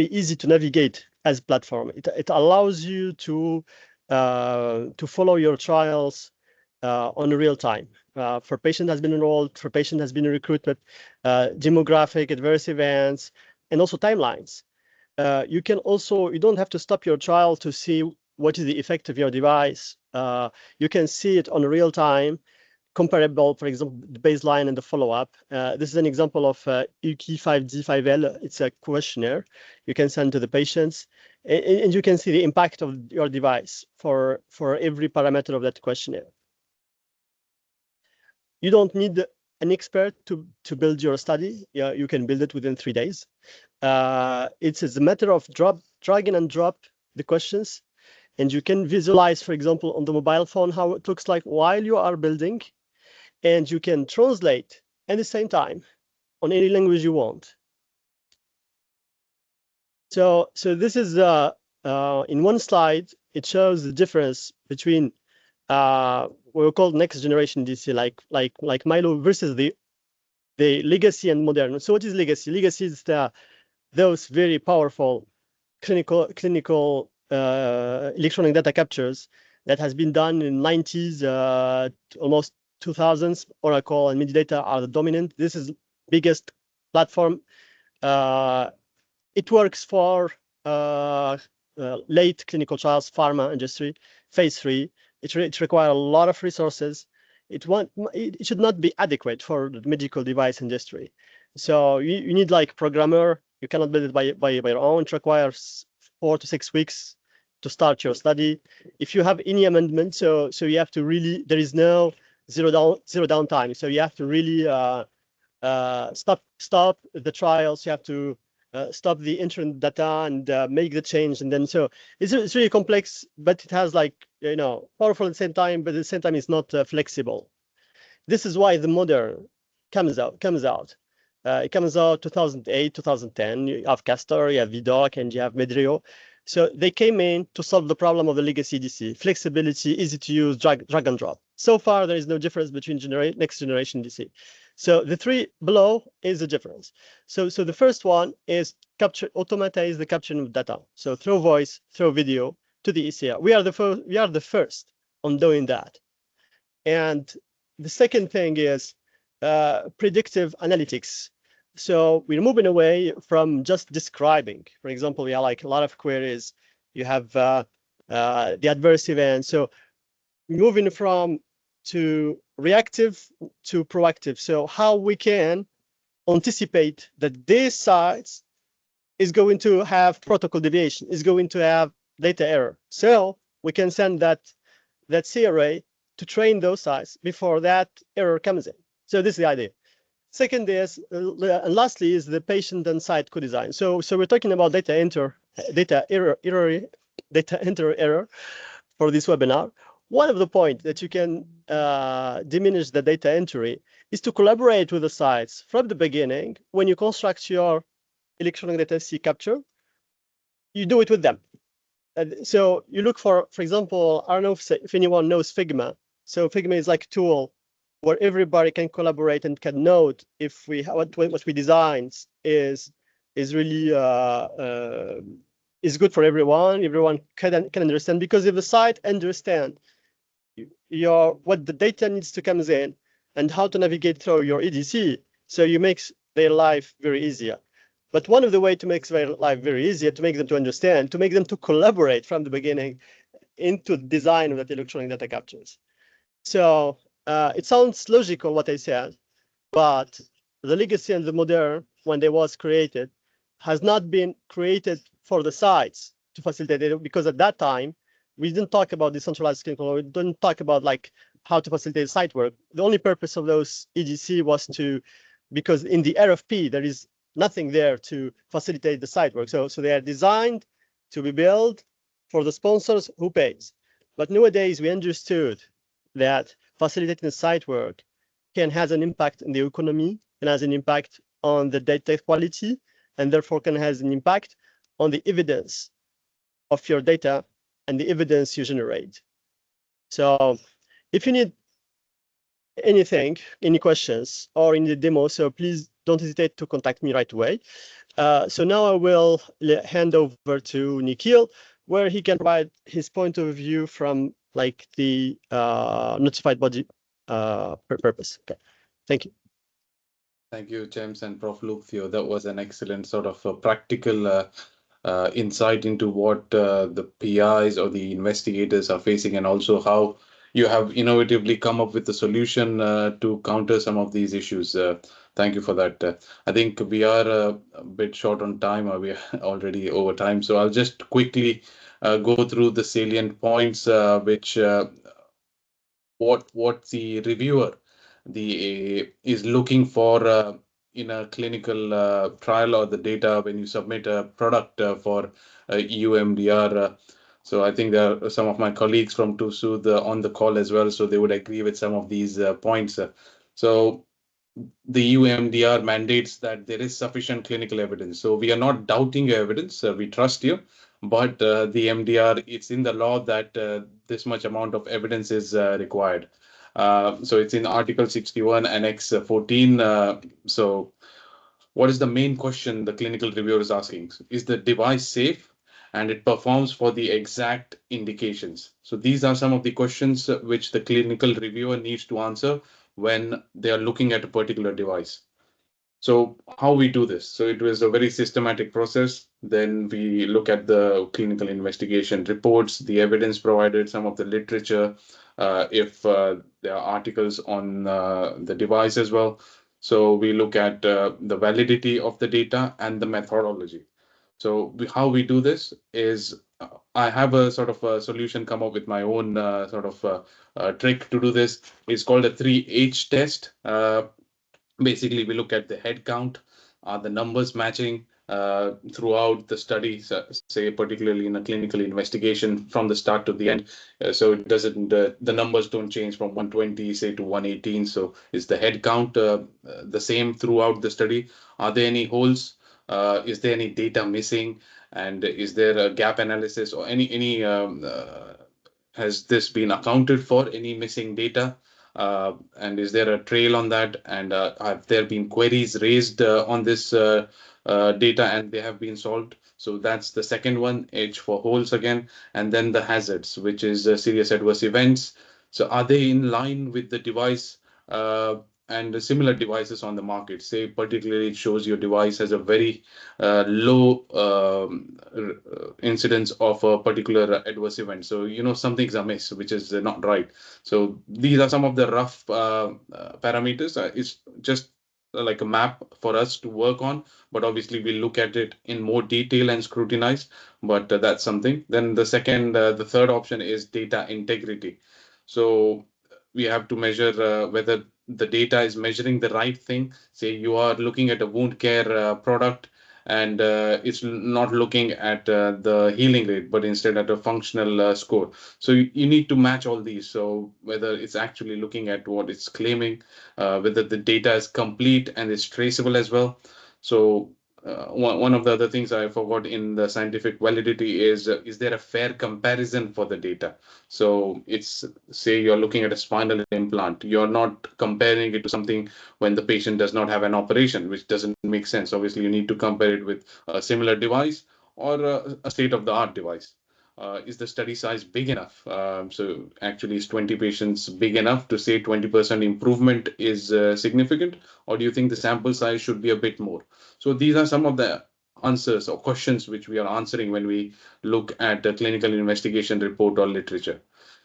easy to navigate as a platform. It allows you to follow your trials on real time. For patient has been enrolled, for patient has been recruited, demographic, adverse events, and also timelines. You don't have to stop your trial to see what is the effect of your device. You can see it on real time, comparable, for example, the baseline and the follow-up. This is an example of UKI5D5L. It's a questionnaire you can send to the patients, and you can see the impact of your device for every parameter of that questionnaire. You don't need an expert to build your study. You can build it within 3 days. It's a matter of drag and drop the questions, and you can visualize, for example, on the mobile phone, how it looks like while you are building, and you can translate at the same time on any language you want. So this is in one slide. It shows the difference between what we call next generation DC, like Milo, versus the legacy and modern. So what is legacy? Legacy is those very powerful clinical electronic data captures that has been done in 90s, almost 2000s. Oracle and Medidata are the dominant. This is biggest platform. It works for late clinical trials, pharma industry, phase 3. It requires a lot of resources. It should not be adequate for the medical device industry. So you need like programmer. You cannot build it by your own. It requires 4 to 6 weeks to start your study. If you have any amendment, so you have to really, there is no zero downtime. So you have to really stop the trials. You have to stop the interim data and make the change. And then so it's really complex, but it has like, powerful at the same time, but at the same time it's not flexible. This is why the modern comes out. It comes out 2008, 2010. You have Castor, you have VDoc, and you have Medrio. So they came in to solve the problem of the legacy DC. Flexibility, easy to use, drag and drop. So far, there is no difference between next generation DC. So the three below is the difference. So the first one is automatize the capturing of data. So through voice, through video to the ECR. We are the first on doing that. And the second thing is predictive analytics. So we're moving away from just describing. For example, we have like a lot of queries. You have the adverse event. So moving from to reactive to proactive. So how we can anticipate that this site is going to have protocol deviation, is going to have data error. So we can send that CRA to train those sites before that error comes in. So this is the idea. Second is, and lastly, is the patient and site co-design. So we're talking about data enter error for this webinar. One of the points that you can diminish the data entry is to collaborate with the sites from the beginning. When you construct your electronic data C capture, you do it with them. So you look for example, I don't know if anyone knows Figma. So Figma is like a tool where everybody can collaborate and can note if what we designed is really is good for everyone. Everyone can understand, because if the site understand what the data needs to come in and how to navigate through your EDC, so you make their life very easier. But one of the ways to make their life very easier, to make them to understand, to make them to collaborate from the beginning into the design of that electronic data captures. So it sounds logical what I said, but the legacy and the modern, when they was created, has not been created for the sites to facilitate it, because at that time, we didn't talk about decentralized clinical, we didn't talk about like how to facilitate site work. The only purpose of those EDC was because in the RFP, there is nothing there to facilitate the site work. So they are designed to be built for the sponsors who pays. But nowadays, we understood that facilitating the site work has an impact in the economy and has an impact on the data quality, and therefore can has an impact on the evidence of your data and the evidence you generate. So if you need anything, any questions, or in the demo, so please don't hesitate to contact me right away. So now I will hand over to Nikhil, where he can provide his point of view from like the notified body purpose. Okay, thank you. Thank you, James and Prof. Lukthio. That was an excellent sort of practical insight into what the PIs or the investigators are facing, and also how you have innovatively come up with a solution to counter some of these issues. Thank you for that. I think we are a bit short on time, or we are already over time. So I'll just quickly go through the salient points, which what the reviewer is looking for in a clinical trial, or the data when you submit a product for EU MDR. So I think there are some of my colleagues from TUSU on the call as well, so they would agree with some of these points. So the EU MDR mandates that there is sufficient clinical evidence. So we are not doubting your evidence. We trust you, but the MDR, it's in the law that this much amount of evidence is required. So it's in Article 61, Annex 14. So what is the main question the clinical reviewer is asking? Is the device safe and it performs for the exact indications? So these are some of the questions which the clinical reviewer needs to answer when they are looking at a particular device. So how we do this? So it was a very systematic process. Then we look at the clinical investigation reports, the evidence provided, some of the literature, if there are articles on the device as well. So we look at the validity of the data and the methodology. So how we do this is I have a sort of a solution come up with my own sort of trick to do this. It's called a 3H test. Basically, we look at the head count, are the numbers matching throughout the study, say particularly in a clinical investigation from the start to the end. So it doesn't, the numbers don't change from 120, say, to 118. So is the head count the same throughout the study? Are there any holes? Is there any data missing? And is there a gap analysis or any has this been accounted for, any missing data? And is there a trail on that? And have there been queries raised on this data and they have been solved? So that's the second one, H for holes again. And then the hazards, which is serious adverse events. So are they in line with the device and similar devices on the market? Say, particularly, it shows your device has a very low incidence of a particular adverse event. So, something's amiss, which is not right. So these are some of the rough parameters. It's just like a map for us to work on, but obviously we'll look at it in more detail and scrutinize. But that's something. Then the third option is data integrity. So we have to measure whether the data is measuring the right thing. Say you are looking at a wound care product and it's not looking at the healing rate, but instead at a functional score. So you need to match all these. So whether it's actually looking at what it's claiming, whether the data is complete and it's traceable as well. So one of the other things I forgot in the scientific validity is there a fair comparison for the data? So it's, say you're looking at a spinal implant, you're not comparing it to something when the patient does not have an operation, which doesn't make sense. Obviously, you need to compare it with a similar device or a state of the art device. Is the study size big enough? So actually, is 20 patients big enough to say 20% improvement is significant? Or do you think the sample size should be a bit more? So these are some of the answers or questions which we are answering when we look at a clinical investigation report or literature.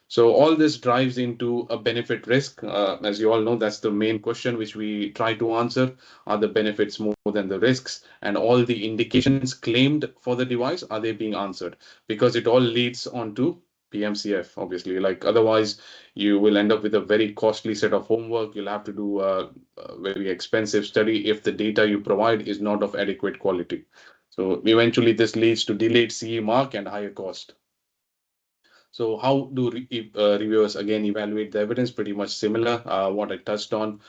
So all this drives into a benefit risk. As you all know, that's the main question which we try to answer. Are the benefits more than the risks? And all the indications claimed for the device, are they being answered? Because it all leads on to PMCF, obviously. Like otherwise, you will end up with a very costly set of homework. You'll have to do a very expensive study if the data you provide is not of adequate quality. So eventually, this leads to delayed CE mark and higher cost. So how do reviewers again evaluate the evidence? Pretty much similar. What I touched on,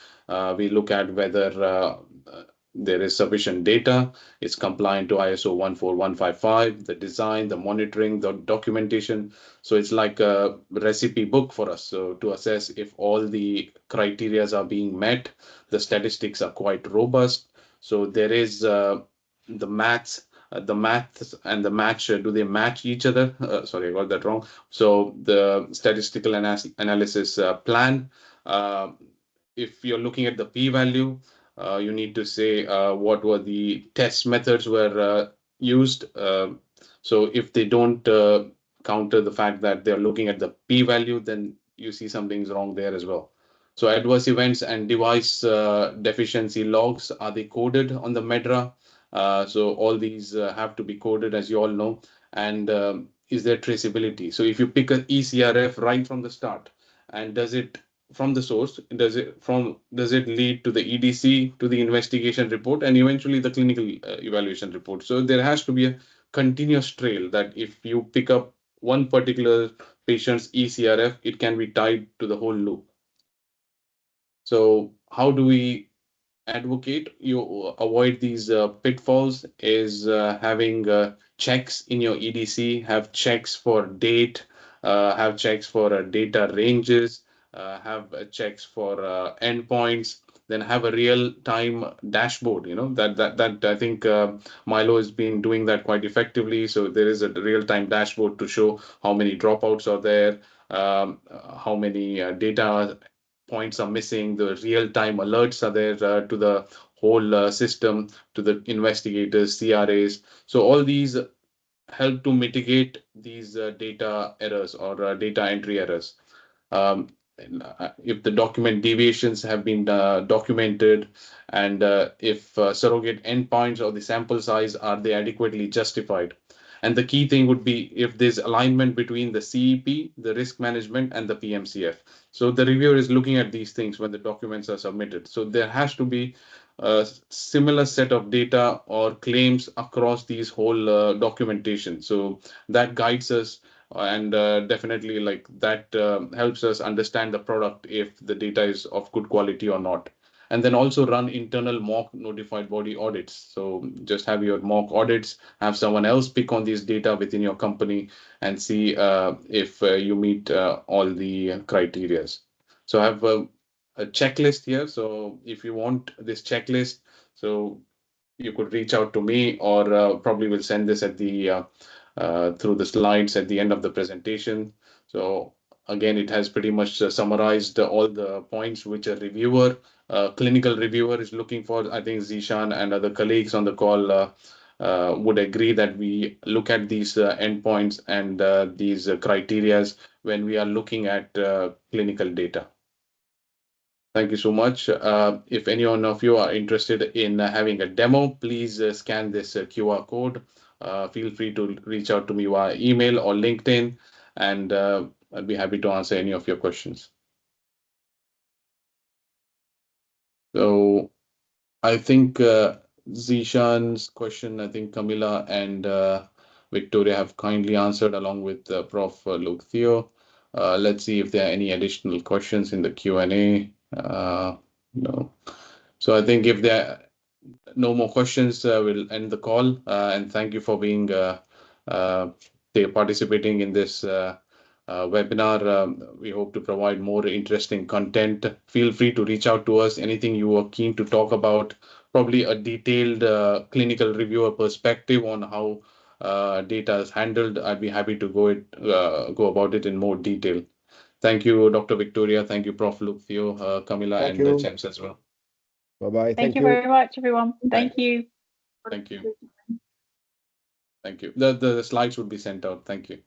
we look at whether there is sufficient data, it's compliant to ISO 14155, the design, the monitoring, the documentation. So it's like a recipe book for us. So to assess if all the criterias are being met, the statistics are quite robust. So there is the math and the match, do they match each other? Sorry, I got that wrong. So the statistical analysis plan, uh, if you're looking at the p-value, you need to say what were the test methods were used. So if they don't counter the fact that they're looking at the p-value, then you see something's wrong there as well. So adverse events and device deficiency logs, are they coded on the MEDRA? So all these have to be coded, as you all know. And is there traceability? So if you pick an eCRF right from the start, and does it from the source, does it lead to the EDC, to the investigation report, and eventually the clinical evaluation report? So there has to be a continuous trail that if you pick up one particular patient's eCRF, it can be tied to the whole loop. So how do we advocate you avoid these pitfalls is having checks in your EDC, have checks for date, have checks for data ranges, have checks for endpoints, then have a real-time dashboard. That I think Milo has been doing that quite effectively. So there is a real-time dashboard to show how many dropouts are there, how many data points are missing, the real-time alerts are there to the whole system, to the investigators, CRAs. So all these help to mitigate these data errors or data entry errors. Um, if the document deviations have been documented, and if surrogate endpoints or the sample size are they adequately justified. And the key thing would be if there's alignment between the CEP, the risk management, and the PMCF. So the reviewer is looking at these things when the documents are submitted. So there has to be a similar set of data or claims across these whole documentation. So that guides us, and definitely like that helps us understand the product if the data is of good quality or not. And then also run internal mock notified body audits. So just have your mock audits, have someone else pick on these data within your company and see if you meet all the criterias. So I have a checklist here. So if you want this checklist, so you could reach out to me, or probably will send this at the through the slides at the end of the presentation. So again, it has pretty much summarized all the points which a reviewer, clinical reviewer is looking for. I think Zishan and other colleagues on the call would agree that we look at these endpoints and these criterias when we are looking at clinical data. Thank you so much. If any one of you are interested in having a demo, please scan this QR code. Feel free to reach out to me via email or LinkedIn, and I'll be happy to answer any of your questions. So I think Zishan's question, I think Camilla and Victoria have kindly answered along with Prof. Luke Theo. Let's see if there are any additional questions in the Q&A. No. So I think if there are no more questions, we'll end the call. And thank you for being participating in this webinar. We hope to provide more interesting content. Feel free to reach out to us. Anything you are keen to talk about, probably a detailed clinical reviewer perspective on how data is handled. I'd be happy to go about it in more detail. Thank you, Dr. Victoria. Thank you, Prof. Luke Theo, Camilla, Thank and you. James as well. Bye-bye. Thank you very much, everyone. Thank you. Thank you. Thank you. The slides would be sent out. Thank you.